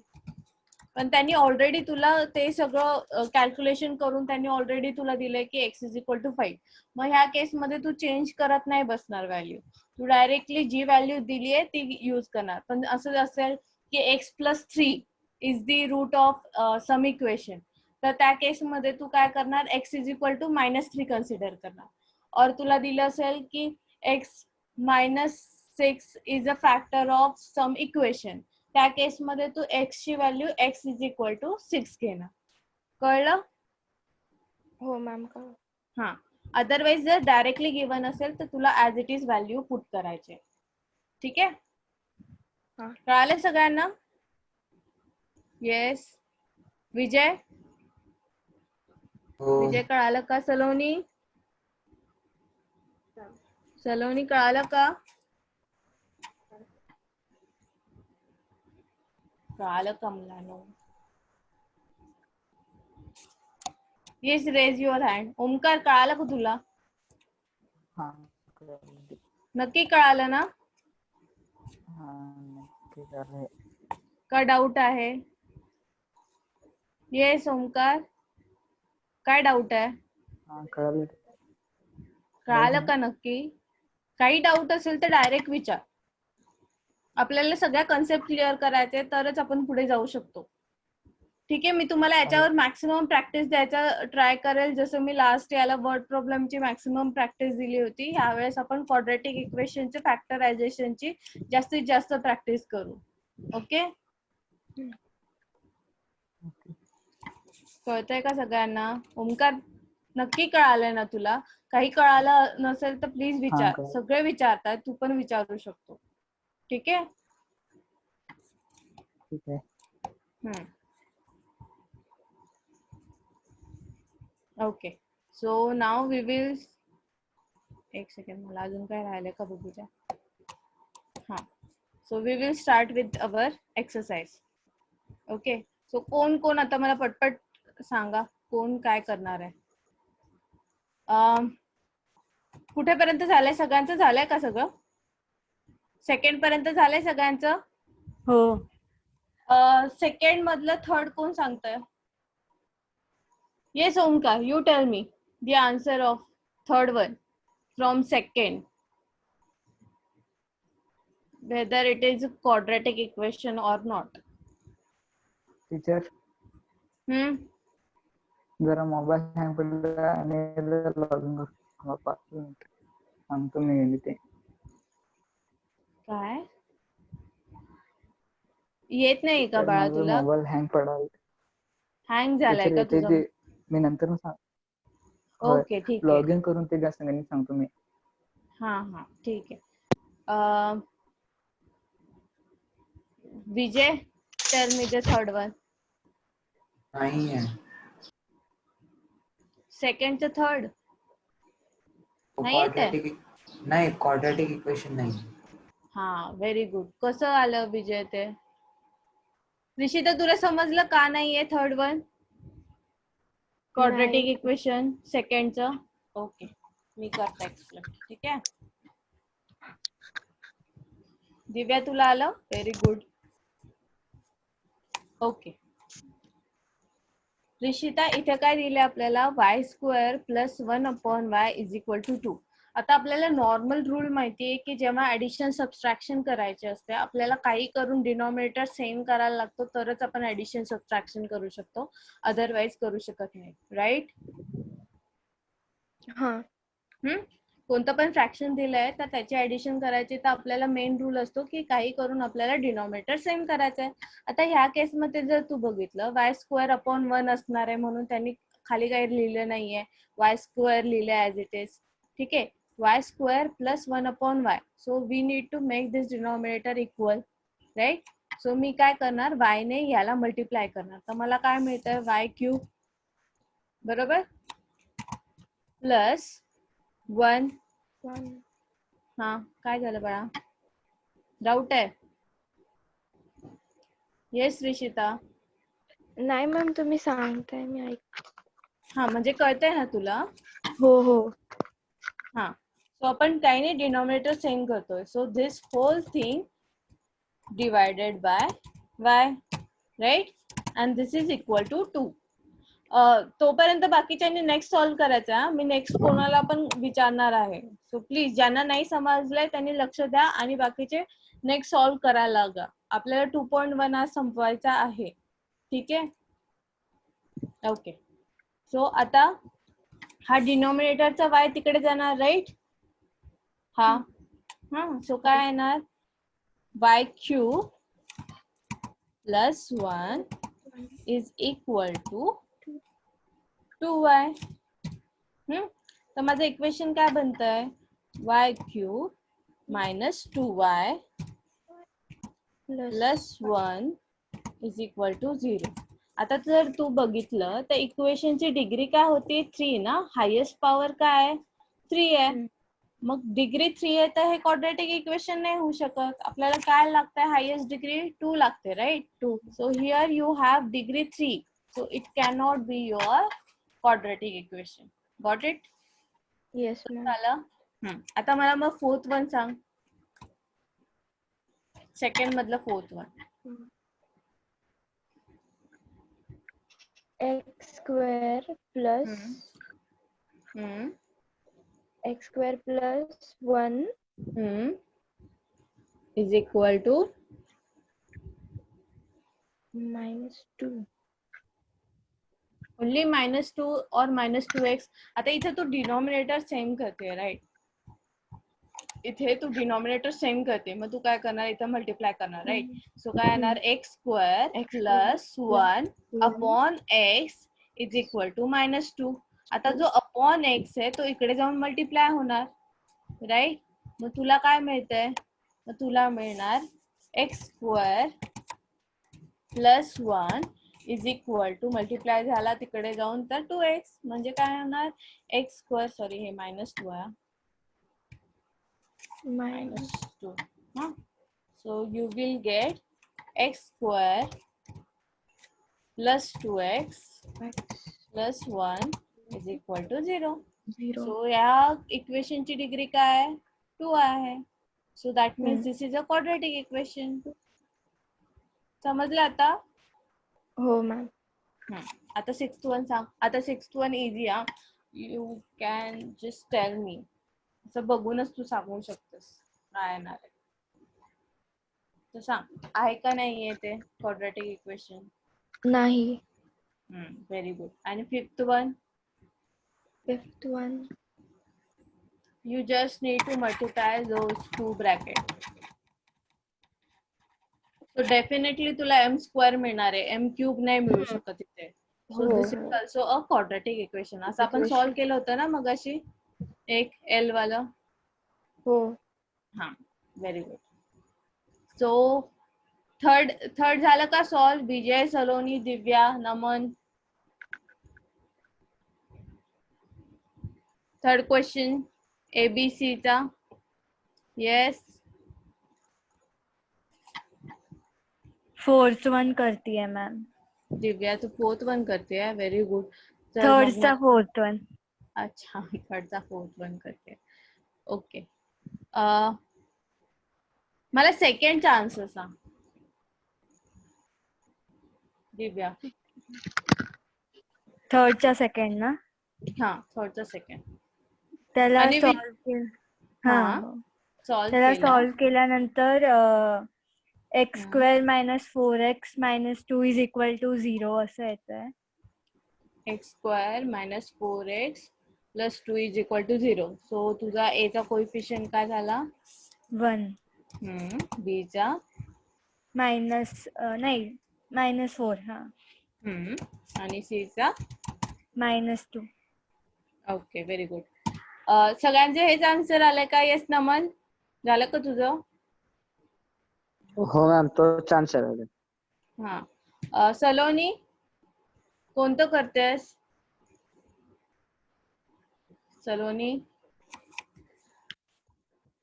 [SPEAKER 1] पण त्यांनी ऑलरेडी तुला ते सगळं कॅल्क्युलेशन करून त्यांनी ऑलरेडी तुला दिलंय की x इज इक्वल टू 5. मग ह्या केसमध्ये तू चेंज करत नाही बसणार व्हॅल्यू, तू डायरेक्टली जी व्हॅल्यू दिली आहे ती यूज करणार. पण असं असेल की x plus 3 is the root of some equation, तर त्या केसमध्ये तू काय करणार? x is equal to -3 consider करणार. और तुला दिलं असेल की x -6 is a factor of some equation, त्या केसमध्ये तू x ची value x is equal to 6 घेणार. कळलं?
[SPEAKER 5] हो मॅम.
[SPEAKER 1] हा, अदरवाइज जर डायरेक्टली गिवन असेल तर तुला as it is value put करायचे. ठीक आहे? कळालं सगळ्यांना? येस. विजय
[SPEAKER 3] हो.
[SPEAKER 1] विजय कळालं का? सलोनी कळालं का? कळालं का मुलांनो? Yes, raise your hand. Omkar कळालं का तुला?
[SPEAKER 7] हा कळलं.
[SPEAKER 1] नक्की कळालं ना?
[SPEAKER 7] हा नक्की कळलंय.
[SPEAKER 1] का डाऊट आहे? येस ओमकार, काय डाऊट आहे?
[SPEAKER 7] हा कळलं.
[SPEAKER 1] कळालं का नक्की? काही डाऊट असेल तर डायरेक्ट विचार. आपल्याला सगळ्या कन्सेप्ट क्लिअर करायचे, तरच आपण पुढे जाऊ शकतो. ठीक आहे, मी तुम्हाला याच्यावर मॅक्सिमम प्रॅक्टिस द्यायचा ट्राय करेल. जसं मी लास्ट याला वर्ड प्रॉब्लेमची मॅक्सिमम प्रॅक्टिस दिली होती, यावेळेस आपण क्वाड्रॅटिक इक्वेशनचे फॅक्टरायझेशनची जास्तीत जास्त प्रॅक्टिस करू. ओके? कळतंय का सगळ्यांना? ओमकार नक्की कळालंय ना तुला? काही कळालं नसेल तर प्लीज विचार.
[SPEAKER 7] कळलं.
[SPEAKER 1] सगळे विचारतात, तू पण विचारू शकतो. ठीक आहे?
[SPEAKER 7] ठीक आहे.
[SPEAKER 1] Okay, so now we will, एक सेकंड, मला अजून काय राहिलंय का बघूया. हा, so we will start with our exercise. Okay, so कोण कोण आता मला पटपट सांगा, कोण काय करणार आहे? कुठेपर्यंत झालंय? सगळ्यांचं झालंय का सगळं? सेकंड पर्यंत झालंय सगळ्यांचं?
[SPEAKER 4] हो.
[SPEAKER 1] सेकंड मधलं थर्ड कोण सांगतंय? Yes, Omkar, you tell me the answer of third one from second. Whether it is a quadratic equation or not.
[SPEAKER 7] Teacher जरा मोबाईल हँग पडला आणि लॉग इन करतो. 5 मिनिट सांगतो मी ते.
[SPEAKER 1] काय येत नाही का बाळा तुला?
[SPEAKER 7] Mobile hang पडाल.
[SPEAKER 1] हँग झालाय का तुझा?
[SPEAKER 7] मी नंतर सांग.
[SPEAKER 1] ओके, ठीक आहे.
[SPEAKER 7] लॉग इन करून ते जास्त सांगतो मी.
[SPEAKER 1] हा ठीक आहे. Vijay, tell me the third one.
[SPEAKER 3] नाही आहे.
[SPEAKER 1] सेकंडचं थर्ड नाही येत?
[SPEAKER 3] नाही, क्वाड्रॅटिक इक्वेशन नाही.
[SPEAKER 1] हा, व्हेरी गुड. कसं आलं विजय ते? निशिता, तुला समजलं का नाहीये थर्ड वन क्वाड्रॅटिक इक्वेशन सेकंडचं? ओके, मी करते एक्सप्लेन. ठीक आहे. दिव्या, तुला आलं? Very good. ओके, रिशिता, इथे काय दिले आपल्याला? y² + 1/y = 2. आता आपल्याला नॉर्मल रूल माहितीये की जेव्हा ऍडिशन सबट्रॅक्शन करायचे असते आपल्याला काही करून डिनॉमिनेटर सेम करायला लागतो तरच आपण ऍडिशन सबट्रॅक्शन करू शकतो, अदरवाईज करू शकत नाही, राईट?
[SPEAKER 5] हा.
[SPEAKER 1] कोणतं पण फ्रॅक्शन दिलंय तर त्याची ऍडिशन करायची तर आपल्याला मेन रूल असतो की काही करून आपल्याला डिनॉमिनेटर सेम करायचं आहे. आता ह्या केसमध्ये जर तू बघितलं y² / 1 असणार आहे म्हणून त्यांनी खाली काही लिहिलं नाहीये, y² लिहिलंय ऍज इट इज. ठीक आहे, y² + 1/y. So we need to make this denominator equal, right? So मी काय करणार, y ने याला मल्टिप्लाय करणार तर मला काय मिळतं y³ बरोबर प्लस 1. हा काय झालं बाळा, डाऊट आहे? येस रिशिता?
[SPEAKER 5] नाही मॅम, तुम्ही सांगताय मी ऐक.
[SPEAKER 1] हा म्हणजे कळतंय ना तुला?
[SPEAKER 5] हो हो.
[SPEAKER 1] हा, सो आपण काही नाही डिनॉमिनेटर सेम करतोय. So this whole thing divided by y, right? And this is equal to 2. तोपर्यंत बाकीच्यांनी नेक्स्ट सॉल्व्ह करायचा. मी नेक्स्ट कोणाला पण विचारणार आहे. सो प्लीज ज्यांना नाही समजलंय त्यांनी लक्ष द्या आणि बाकीचे नेक्स्ट सॉल्व्ह करायला लागा. आपल्याला 2.1 आज संपवायचा आहे. ठीक आहे, ओके. सो आता हा डिनॉमिनेटरचा y तिकडे जाणार, राईट? हा सो काय येणार y³ + 1 is equal to 2y. तर माझं इक्वेशन काय बनतंय, y³ - 2y + 1 is equal to 0. आता जर तू बघितलं तर इक्वेशनची डिग्री काय होती, 3 ना. हायेस्ट पॉवर काय आहे, 3 आहे. मग डिग्री 3 आहे तर हे क्वाड्रॅटिक इक्वेशन नाही होऊ शकत. आपल्याला काय लागतंय, हायेस्ट डिग्री 2 लागते, right? 2. So here you have degree 3. So it cannot be your quadratic equation. Got it?
[SPEAKER 5] Yes ma'am.
[SPEAKER 1] झालं. आता मला मग 4th वन सांग, सेकंड मधलं 4th one.
[SPEAKER 5] x² + x² + 1
[SPEAKER 1] is equal to
[SPEAKER 5] -2.
[SPEAKER 1] Only -2 or -2x. आता इथे तू denominator same करते, right? इथे तू डिनॉमिनेटर सेम करते, मग तू काय करणार, इथे मल्टिप्लाय करणार, राईट? सो काय येणार, x² + 1 / x is equal to -2. आता जो अपॉन x आहे तो इकडे जाऊन मल्टिप्लाय होणार, राईट? मग तुला काय मिळतंय, मग तुला मिळणार x² + 1 is equal to multiply झाला तिकडे जाऊन तर 2x. म्हणजे काय होणार, x², सॉरी हे -2 आहे, -2. So you will get x² + 2x + 1 is equal to 0. So या इक्वेशनची डिग्री काय आहे, 2 आहे. So that means this is a quadratic equation. समजलं आता?
[SPEAKER 5] हो मॅम.
[SPEAKER 1] आता 6th वन सांग. आता 6th वन इझी आहे. You can just tell me. असं बघूनच तू सांगू शकतेस काय येणार आहे तर सांग, आहे का नाहीये ते क्वाड्रॅटिक इक्वेशन?
[SPEAKER 5] नाही.
[SPEAKER 1] Very good. आणि 5th one?
[SPEAKER 5] 5th one
[SPEAKER 1] you just need to multiply those two brackets. So definitely तुला m² मिळणार आहे, m³ नाही मिळू शकत इथे. So this is also a quadratic equation. असं आपण सॉल्व्ह केलं होतं ना मगाशी एक L वाला.
[SPEAKER 5] हो.
[SPEAKER 1] हा, व्हेरी गुड. सो थर्ड झालं का सॉल्व? विजय, सलोनी, दिव्या, नमन. थर्ड क्वेश्चन ABC चा. येस.
[SPEAKER 4] 4th वन करती है मैम.
[SPEAKER 1] दिव्या तू 4th वन करते आहे, व्हेरी गुड.
[SPEAKER 4] थर्डचा 4th one.
[SPEAKER 1] अच्छा, थर्डचा 4th वन करते. ओके. मला सेकंडचा आन्सर सांग दिव्या.
[SPEAKER 4] थर्डचा सेकंड ना.
[SPEAKER 1] हा, थर्डचा सेकंड.
[SPEAKER 4] त्याला
[SPEAKER 1] आणि
[SPEAKER 4] सॉल्व केलं.
[SPEAKER 1] हा
[SPEAKER 4] हा
[SPEAKER 1] सॉल्व
[SPEAKER 4] त्याला
[SPEAKER 1] केला.
[SPEAKER 4] सॉल्व केल्यानंतर x
[SPEAKER 1] hmm.
[SPEAKER 4] Square minus 4x minus 2 is equal to 0 असं येतंय.
[SPEAKER 1] X square minus 4x plus 2 is equal to 0. So तुझा ए चा कोइफिशियंट काय झाला?
[SPEAKER 4] 1
[SPEAKER 1] बी चा
[SPEAKER 4] मायनस नाही -4 हा
[SPEAKER 1] आणि सी चा
[SPEAKER 4] -2.
[SPEAKER 1] Okay very good. सगळ्यांचे हेच आन्सर आलंय का? येस नमन झालं का तुझं?
[SPEAKER 6] हो मॅम तोच आन्सर आहे.
[SPEAKER 1] हा सलोनी कोणतं करतेस? सलोनी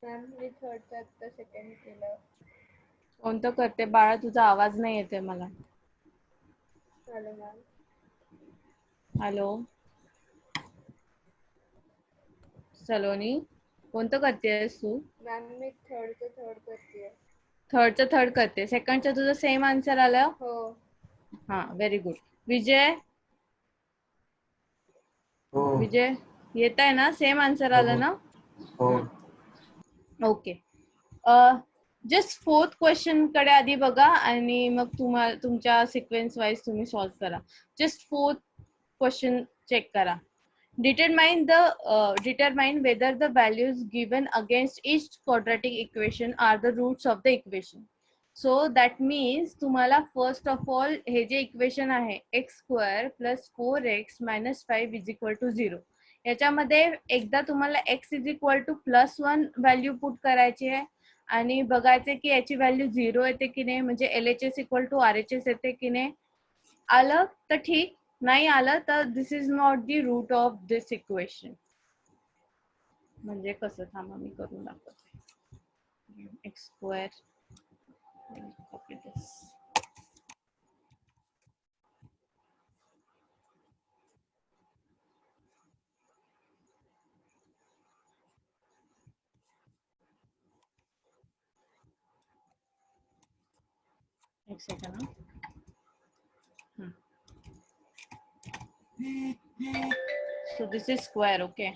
[SPEAKER 2] मॅम मी थर्डचं आता सेकंड केलं.
[SPEAKER 1] कोणतं करते बाळा? तुझा आवाज नाही येते मला.
[SPEAKER 2] Hello ma'am.
[SPEAKER 1] हॅलो सलोनी कोणतं करतेस तू?
[SPEAKER 2] मॅम मी थर्ड करते.
[SPEAKER 1] थर्डचं थर्ड करते. सेकंडचं तुझं सेम आन्सर आलं?
[SPEAKER 2] हो.
[SPEAKER 1] हा व्हेरी गुड. विजय
[SPEAKER 3] हो
[SPEAKER 1] विजय येत आहे ना? सेम आन्सर आलं ना?
[SPEAKER 3] हो
[SPEAKER 1] ओके. जस्ट फोर्थ क्वेश्चन कडे आधी बघा आणि मग तुम्हाला तुमच्या सिक्वेन्स वाईज तुम्ही सॉल्व करा. जस्ट फोर्थ क्वेश्चन चेक करा. Determine whether the values given against each quadratic equation are the roots of the equation. So that means तुम्हाला first of all हे जे इक्वेशन आहे x square plus 4x minus 5 is equal to 0 याच्यामध्ये एकदा तुम्हाला x is equal to +1 value put करायची आहे आणि बघायचे की याची व्हॅल्यू 0 येते की नाही, म्हणजे LHS इक्वल टू RHS येते की नाही. आलं तर ठीक, नाही आलं तर this is not the root of this equation. म्हणजे कसं थांबा मी करून दाखवते. X square copy this. एक second. So this is square, okay.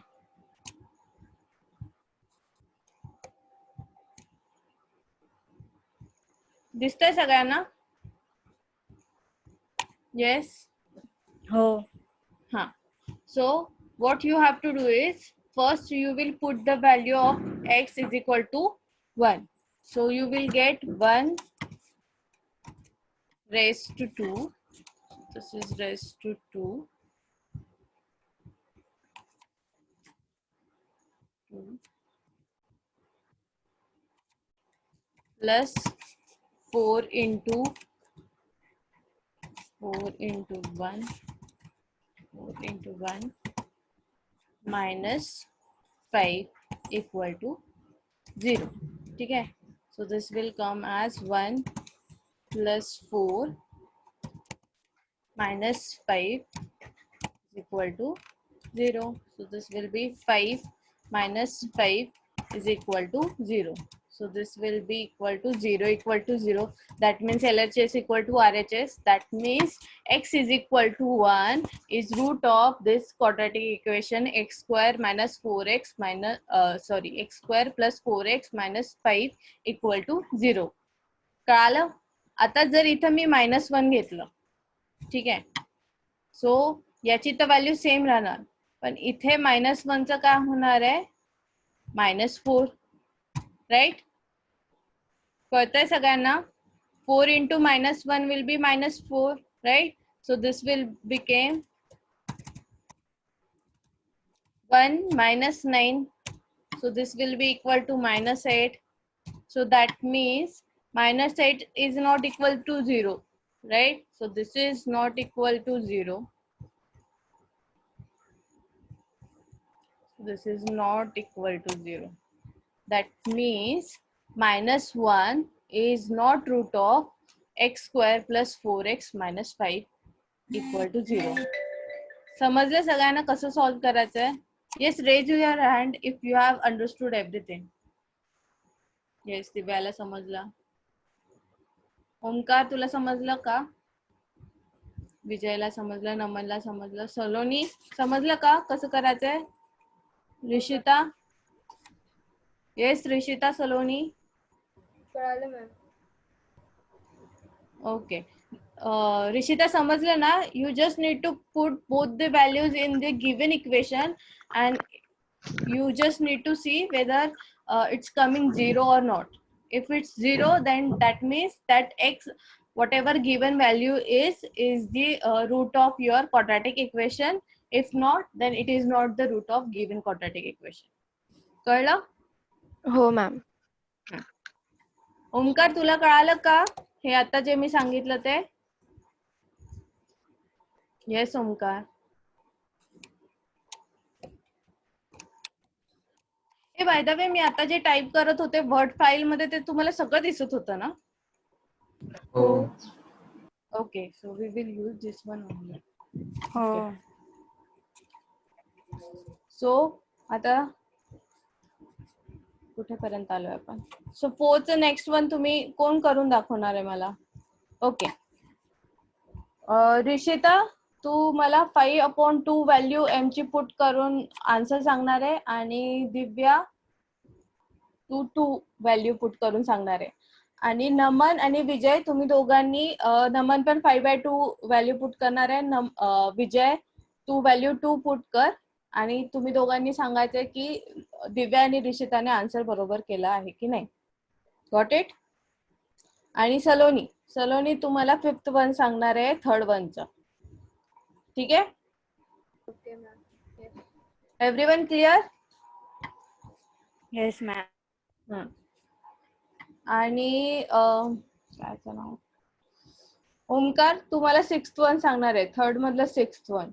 [SPEAKER 1] दिसतंय सगळ्यांना? Yes.
[SPEAKER 4] हो.
[SPEAKER 1] Huh. So what you have to do is first you will put the value of x is equal to 1. So you will get 1 raised to 2. This is raised to 2. 2 plus 4 into 1 minus 5 equal to 0. ठीक है. So this will come as 1 plus 4 minus 5 is equal to 0. So this will be 5 minus 5 is equal to 0. So this will be equal to 0 equal to 0. That means LHS equal to RHS. That means x is equal to 1 is root of this quadratic equation x square minus 4x minus x square plus 4x minus 5 equal to 0. कळालं? आता जर इथं मी -1 घेतलं, ठीक आहे, सो याची तर value same राहणार, पण इथे -1चं काय होणार आहे? -4, राईट? कळतंय सगळ्यांना? 4 into -1 will be -4, right? So this will become 1 minus 9. So this will be equal to -8. So that means -8 is not equal to 0, right? So this is not equal to 0. This is not equal to 0. That means -1 is not root of x square plus 4x minus 5 equal to 0. समजलं सगळ्यांना कसं solve करायचं आहे? Yes, raise your hand if you have understood everything. Yes, दिव्याला समजला. ओमकार तुला समजलं का? विजयला समजलं, नमनला समजलं, सलोनी समजलं का कसं करायचंय? रिशिता, येस रिशिता सलोनी.
[SPEAKER 2] कळालं मॅम.
[SPEAKER 1] ओके. रिशिता समजलं ना? You just need to put both the values in the given equation and you just need to see whether it's coming 0 or not. If it's 0, then that means that x, whatever given value is the root of your quadratic equation. If not, then it is not the root of given quadratic equation. कळलं?
[SPEAKER 5] हो ma'am.
[SPEAKER 1] Omkar तुला कळालं का हे आता जे मी सांगितलं ते? Yes Omkar. हे बाय द वे मी आता जे टाइप करत होते वर्ड फाईल मध्ये ते तुम्हाला सगळं दिसत होतं ना?
[SPEAKER 3] हो.
[SPEAKER 1] Okay, so we will use this one only.
[SPEAKER 4] हो.
[SPEAKER 1] सो आता कुठेपर्यंत आलोय आपण? सो 4th नेक्स्ट वन तुम्ही कोण करून दाखवणार आहे मला? ओके. रिशिता, तू मला 5/2 व्हॅल्यू एम ची पुट करून आन्सर सांगणार आहे आणि दिव्या तू 2 व्हॅल्यू पुट करून सांगणार आहे. आणि नमन आणि विजय तुम्ही दोघांनी नमन पण 5/2 व्हॅल्यू पुट करणार आहे. विजय तू व्हॅल्यू 2 पुट कर आणि तुम्ही दोघांनी सांगायचंय की दिव्या आणि रिशिताने आन्सर बरोबर केला आहे की नाही. Got it? आणि सलोनी तुम्हाला 5th वन सांगणार आहे 3rd वनचं. ठीक आहे?
[SPEAKER 2] Okay ma'am. Yes.
[SPEAKER 1] Everyone clear?
[SPEAKER 4] Yes ma'am.
[SPEAKER 1] आणि कायचं नाव, ओमकार तुम्हाला 6th वन सांगणार आहे, 3rd मधलं 6th वन.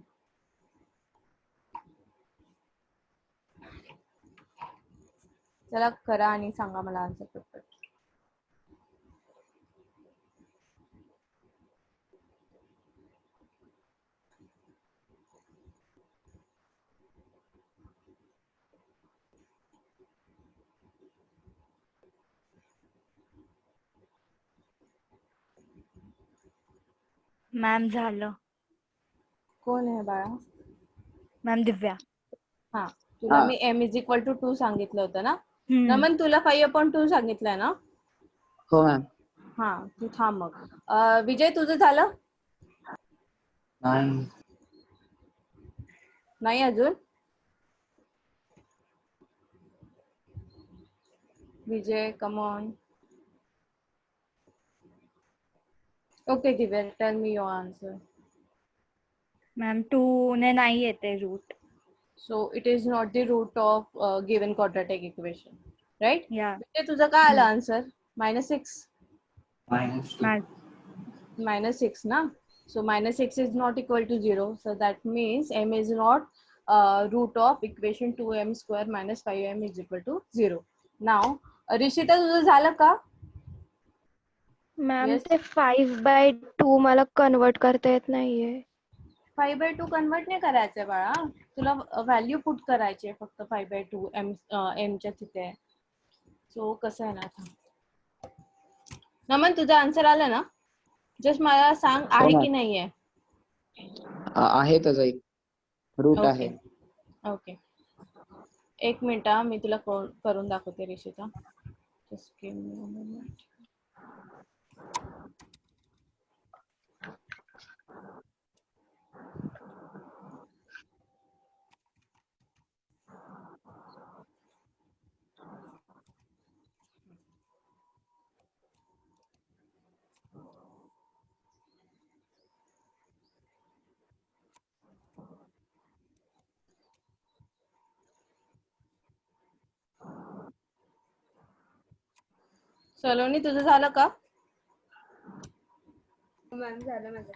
[SPEAKER 1] चला करा आणि सांगा मला आन्सर पटपट.
[SPEAKER 4] मॅम झालं.
[SPEAKER 1] कोण आहे बाळा?
[SPEAKER 4] मॅम दिव्या.
[SPEAKER 1] हा, तुला मी m=2 सांगितलं होतं ना?
[SPEAKER 4] हम्म.
[SPEAKER 1] नमन तुला 5/2 सांगितलंय ना?
[SPEAKER 6] हो मॅम.
[SPEAKER 1] हा, तू थांब मग. विजय तुझं झालं?
[SPEAKER 3] नाही.
[SPEAKER 1] नाही अजून? Vijay come on. Okay Divya, tell me your answer.
[SPEAKER 4] Ma'am 2 ने नाही येते root.
[SPEAKER 1] So it is not the root of given quadratic equation, right?
[SPEAKER 4] या.
[SPEAKER 1] विजय तुझं काय आलं आन्सर? -6.
[SPEAKER 3] -2.
[SPEAKER 1] -6 ना? So -6 is not equal to 0. So that means m is not root of equation 2m square minus 5m is equal to 0. Now, Rishita तुझं झालं का?
[SPEAKER 5] Ma'am
[SPEAKER 1] Yes.
[SPEAKER 5] ते 5/2 मला कन्वर्ट करता येत नाहीये.
[SPEAKER 1] 5/2 कन्वर्ट नाही करायचंय बाळा, तुला व्हॅल्यू पुट करायची आहे फक्त 5/2 m च्या तिथे. सो कसं आहे ना आता. नमन तुझं आन्सर आलं ना? जस्ट मला सांग आहे की नाहीये.
[SPEAKER 6] आहे त्याचा एक रूट आहे.
[SPEAKER 1] ओके, एक मिनिट मी तुला करून दाखवते Rishita. Just give me a moment. Saloni तुझं झालं का?
[SPEAKER 2] मॅम झालं माझं.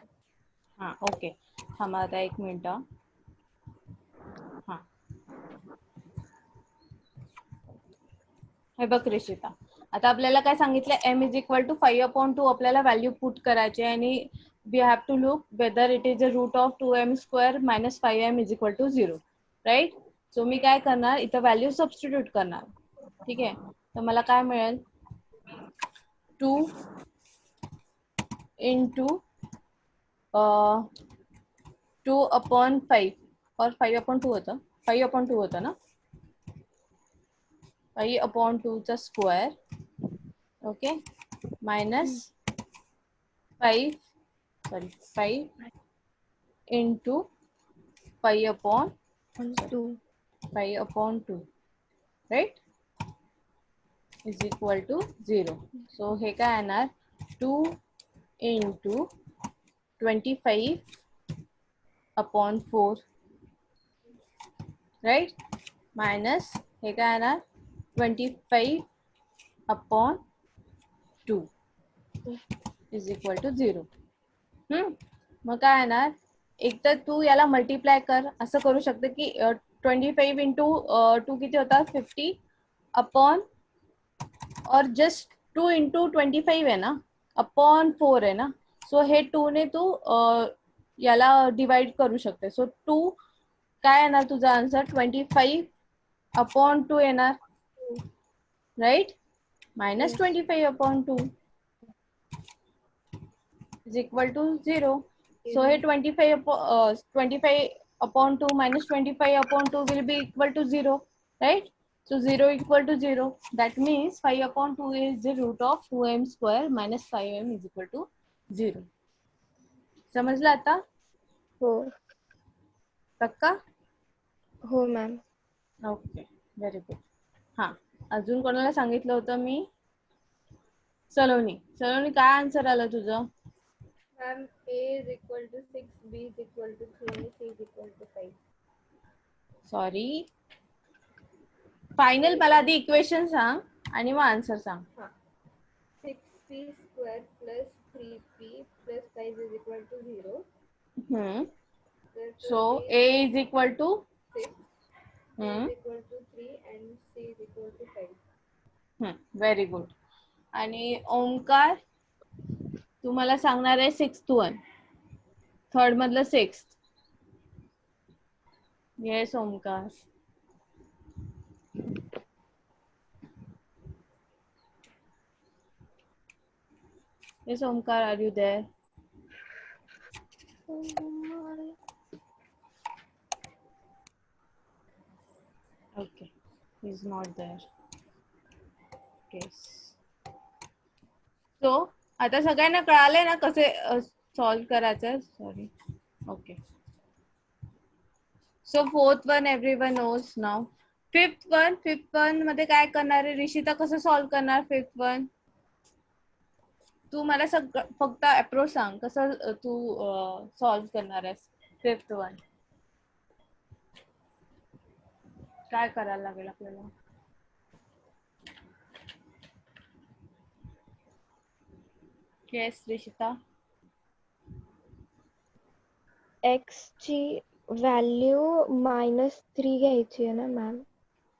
[SPEAKER 1] हा ओके, थांबा आता एक मिनिट. हा, हे बघ रिशिता, आता आपल्याला काय सांगितलं, m=5/2 आपल्याला व्हॅल्यू पुट करायची आणि we have to look whether it is a root of 2m square minus 5m is equal to 0, right? सो मी काय करणार, इथं व्हॅल्यू सबस्टिट्यूट करणार. ठीक आहे, तर मला काय मिळेल, 2 into 2/5 और 5/2 होतं, 5/2 होतं ना? 5/2 चा square, okay, minus 5 into 5/2, right, is equal to 0. So हे काय येणार 2 into 25/4, right, minus हे काय येणार 25/2 is equal to 0. मग काय येणार, एक तर तू याला मल्टिप्लाय कर, असं करू शकते की 25 into 2 किती होतात 50 अपॉन, और जस्ट 2 into 25 आहे ना अपॉन 4 आहे ना, सो हे 2 ने तू याला डिवाइड करू शकते. सो 2 काय येणार तुझा आन्सर 25/2 येणार, right, minus 25/2 is equal to 0. So here 25/2 minus 25/2 will be equal to 0, right? So 0 equal to 0. That means 5/2 is the root of 2m square minus 5m is equal to 0. समजलं आता?
[SPEAKER 5] हो
[SPEAKER 1] पक्का?
[SPEAKER 5] हो मॅम.
[SPEAKER 1] Okay, very good. हां, अजून कोणाला सांगितलं होतं मी? सलोनी काय आन्सर आलं तुझं?
[SPEAKER 2] Ma'am, A is equal to 6, B is equal to 3, and C is equal to 5.
[SPEAKER 1] Sorry, final मला आधी इक्वेशन सांग आणि मग आन्सर सांग.
[SPEAKER 2] 6C square plus 3P plus 5 is equal to 0.
[SPEAKER 1] So A is equal to
[SPEAKER 2] 6, B is equal to 3, and C is equal to 5.
[SPEAKER 1] Very good. आणि ओमकार तुम्हाला सांगणार आहे 6th one, third मधलं 6th. Yes Omkar. Yes Omkar, are you there? Okay, he is not there. Case. So आता सगळ्यांना कळालंय ना कसे सॉल्व करायचं? Sorry. Okay, so 4th one everyone knows now. 5th one मध्ये काय करणार आहे ऋषिता? कसं सॉल्व करणार 5th वन? तू मला फक्त अप्रोच सांग, कसं तू सॉल्व करणार आहेस 5th वन? काय करायला लागेल आपल्याला? येस ऋषिता.
[SPEAKER 5] एक्स ची व्हॅल्यू -3 घ्यायची आहे ना मॅम?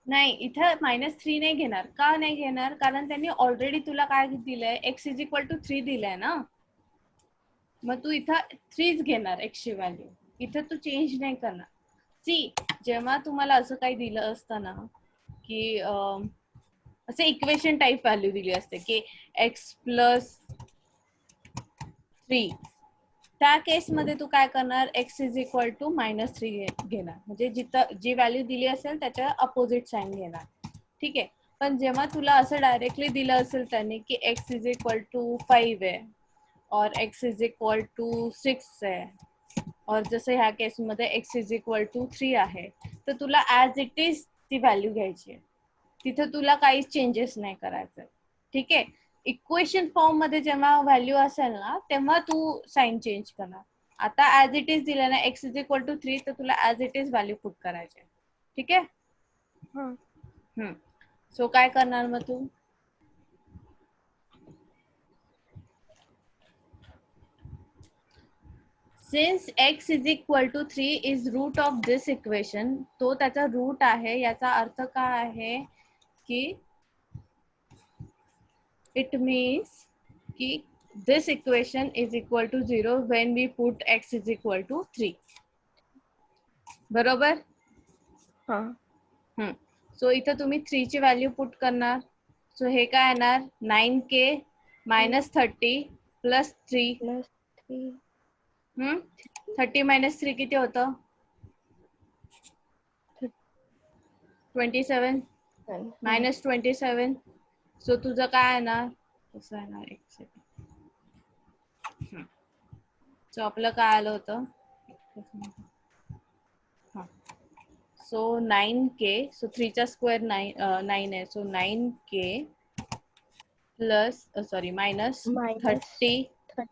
[SPEAKER 1] नाही, इथं -3 नाही घेणार. का नाही घेणार? कारण त्यांनी ऑलरेडी तुला काय दिलंय, x इज इक्वल टू 3 दिलंय ना, मग तू इथं 3च घेणार x ची व्हॅल्यू. इथं तू चेंज नाही करणार. सी, जेव्हा तुम्हाला असं काही दिलं असतं ना की असं इक्वेशन टाईप व्हॅल्यू दिली असते की x प्लस 3, त्या केसमध्ये तू काय करणार, x इज इक्वल टू -3 घेणार, म्हणजे जिथं जी व्हॅल्यू दिली असेल त्याच्या अपोजिट साइन घेणार. ठीक आहे. पण जेव्हा तुला असं डायरेक्टली दिलं असेल त्यांनी की x इज इक्वल टू 5 आहे और x इज इक्वल टू 6 आहे, और जसं ह्या केसमध्ये x इज इक्वल टू 3 आहे, तर तुला ॲज इट इज ती व्हॅल्यू घ्यायची आहे. तिथं तुला काहीच चेंजेस नाही करायचं. ठीक आहे. इक्वेशन फॉर्म मध्ये जेव्हा व्हॅल्यू असेल ना तेव्हा तू साइन चेंज करणार. आता ॲज इट इज दिलं ना x इज इक्वल टू 3, तर तुला as it is value put करायची. ठीक आहे. सो काय करणार मग तू? Since x is equal to 3 is root of this equation, तो त्याचा रूट आहे. याचा अर्थ काय आहे की it means कि this equation is equal to 0 when we put x is equal to 3. बरोबर? सो इथं तुम्ही 3 ची व्हॅल्यू पुट करणार. सो हे काय येणार 9k - 30 + 3. 30 - 3 किती होतं? 27. मायनस 27. सो तुझं काय येणार, कसं येणार, एक सेकंड. सो आपलं काय आलं होतं, सो 9k. सो 3चा स्क्वेअर 9 आहे. सो 9k plus sorry minus
[SPEAKER 5] minus 30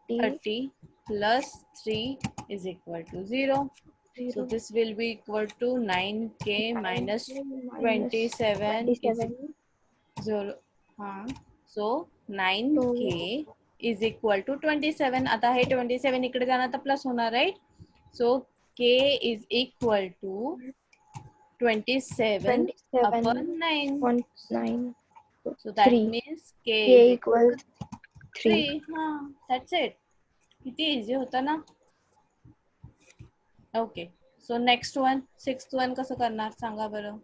[SPEAKER 1] 30 plus 3 is equal to 0. So
[SPEAKER 5] 0
[SPEAKER 1] this will be equal to 9k minus 27 is
[SPEAKER 5] 27
[SPEAKER 1] 0. So 9k is equal to 27. आता हे 27 इकडे जाणार तर प्लस होणार, right. So k is equal to 27 upon 9.
[SPEAKER 5] 9
[SPEAKER 1] So that
[SPEAKER 5] 3
[SPEAKER 1] means k
[SPEAKER 5] k
[SPEAKER 1] is
[SPEAKER 5] equals 3
[SPEAKER 1] 3. That's it. किती easy होता ना. Okay. So next one, 6th one कसं करणार सांगा बरं.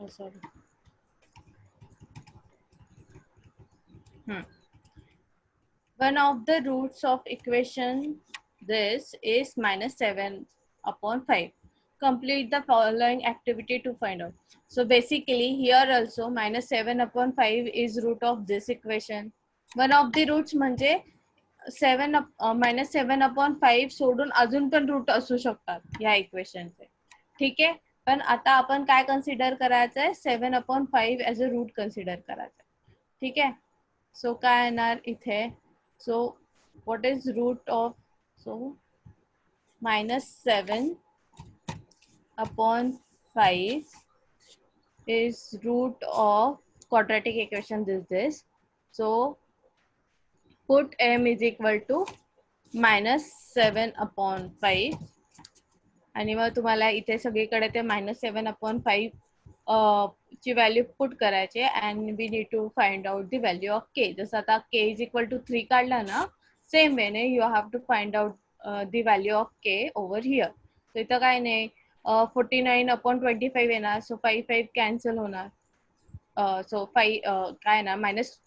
[SPEAKER 1] Sorry. One of the roots of equation this is minus 7 upon 5. Complete the following activity to find out. So basically here also minus 7 upon 5 is root of this equation. One of the roots म्हणजे 7 minus 7 upon 5 सोडून अजून पण root असू शकतात या इक्वेशनचे. ठीक आहे. पण आता आपण काय कन्सिडर करायचं आहे, 7 upon 5 as a root consider करायचं आहे. ठीक आहे. सो काय येणार इथे, so what is root of, so minus 7 upon 5 is root of quadratic equation this. So put m is equal to minus 7 upon 5 आणि मग तुम्हाला इथे सगळीकडे ते minus 7 upon 5 ची व्हॅल्यू पुट करायची and we need to find out the value of K. जसं आता के इज इक्वल टू 3 काढला ना, सेम वेने you have to find out the value of k over here. तर इथं काय नाही, 49 अपॉन 25 येणार. सो 5 कॅन्सल होणार. सो 5 काय ना मायनस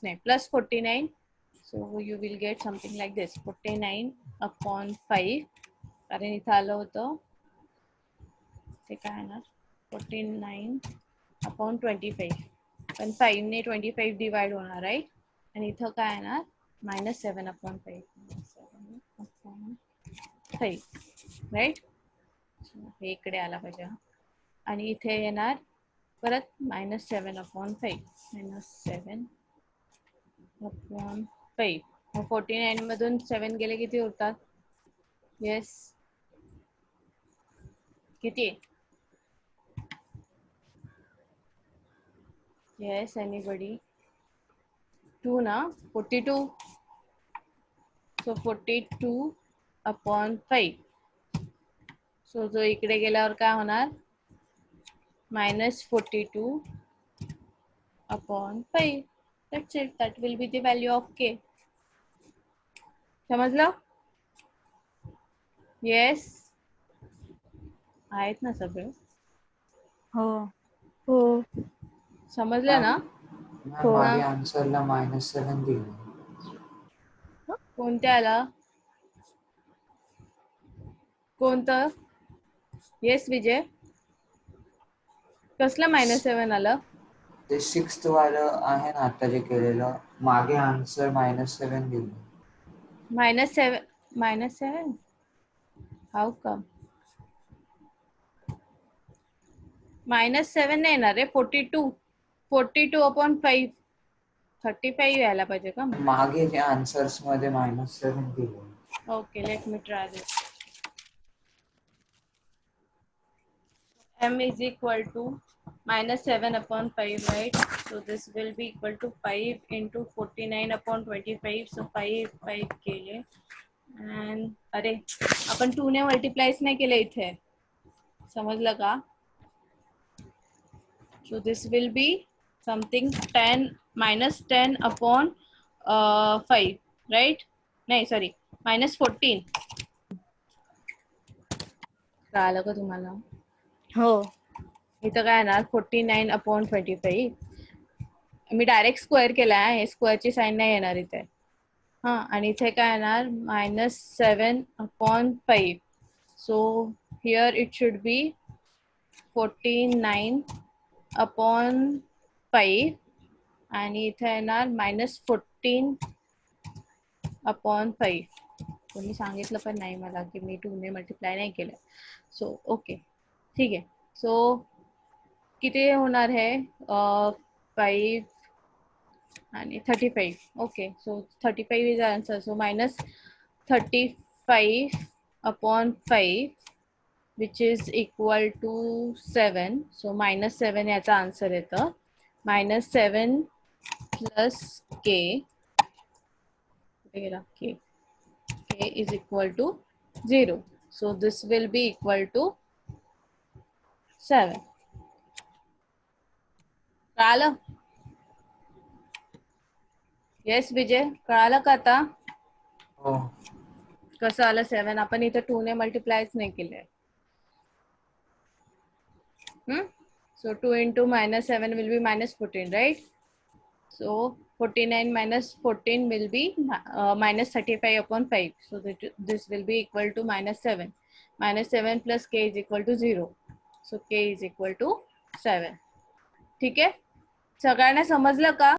[SPEAKER 1] नाही plus 49. So you will get something like this, 49 upon 5. कारण इथं आलं होतं ते काय येणार, 49 अपॉन 25. पण 5 ने 25 डिवाइड होणार, राईट. आणि इथं काय येणार, मायनस 7 अपॉन 5. 7 upon 5, right. हे इकडे आला पाहिजे. आणि इथे येणार परत मायनस 7 अपॉन 5. Minus 7 upon 5. 49 मधून 7 गेले किती होतात, येस किती, येस एनीबडी, 2 ना, 42. सो 42 अपॉन 5. सो जो इकडे गेल्यावर काय होणार, minus 42 upon 5. That's it. That will be the value of के. समजलं, येस आहेत ना सगळे,
[SPEAKER 4] हो.
[SPEAKER 5] हो
[SPEAKER 1] समजलं ना.
[SPEAKER 3] मागे आन्सरला -7 दिलं.
[SPEAKER 1] कोणत्याला, कोणतं, येस विजय, कसलं -7 आलं.
[SPEAKER 3] ते 6th वालं आहे ना आता जे केलेलं, मागे आन्सर -7 दिलं. -7 हाऊ कम, -7 नाही येणार रे. 42 अपॉन 5 35 यायला पाहिजे का. मागे जे आन्सर्स मध्ये -7 दिलं.
[SPEAKER 1] Okay, let me try this. M is equal to -7 upon 5, right? So this will be equal to 5 into 49 upon 25. So 5 केले. And अरे आपण 2 ने मल्टिप्लायच नाही केले इथे, समजलं का. So this will be something 10 -10 upon 5, right? नाही सॉरी, -14. कळालं का तुम्हाला.
[SPEAKER 4] हो.
[SPEAKER 1] इथं काय येणार, 49 अपॉन 25. मी डायरेक्ट स्क्वेअर केला आहे, स्क्वेअरची साईन नाही येणार इथे. हां आणि इथे काय येणार -7/5. So here it should be 49/5 आणि इथे येणार -14/5. कोणी सांगितलं पण नाही मला की मी 2 ने मल्टिप्लाय नाही केलं. सो ओके ठीक आहे. सो किती होणार आहे 5 आणि 35. Okay so 35 is answer. So -35/5 which is equal to 7. So -7 याचा आन्सर येतं. -7 plus k, k is equal to 0. So this will be equal to 7. कळालं? येस विजय, कळालं का आता?
[SPEAKER 3] हो.
[SPEAKER 1] कसं आलं 7? आपण इथे 2 ने मल्टिप्लायच नाही केले. So 2 into -7 will be -14, right? So 49 minus 14 will be -35/5. So this will be equal to -7. -7 plus k is equal to 0. So k is equal to 7. ठीक आहे? सगळ्यांना समजलं का?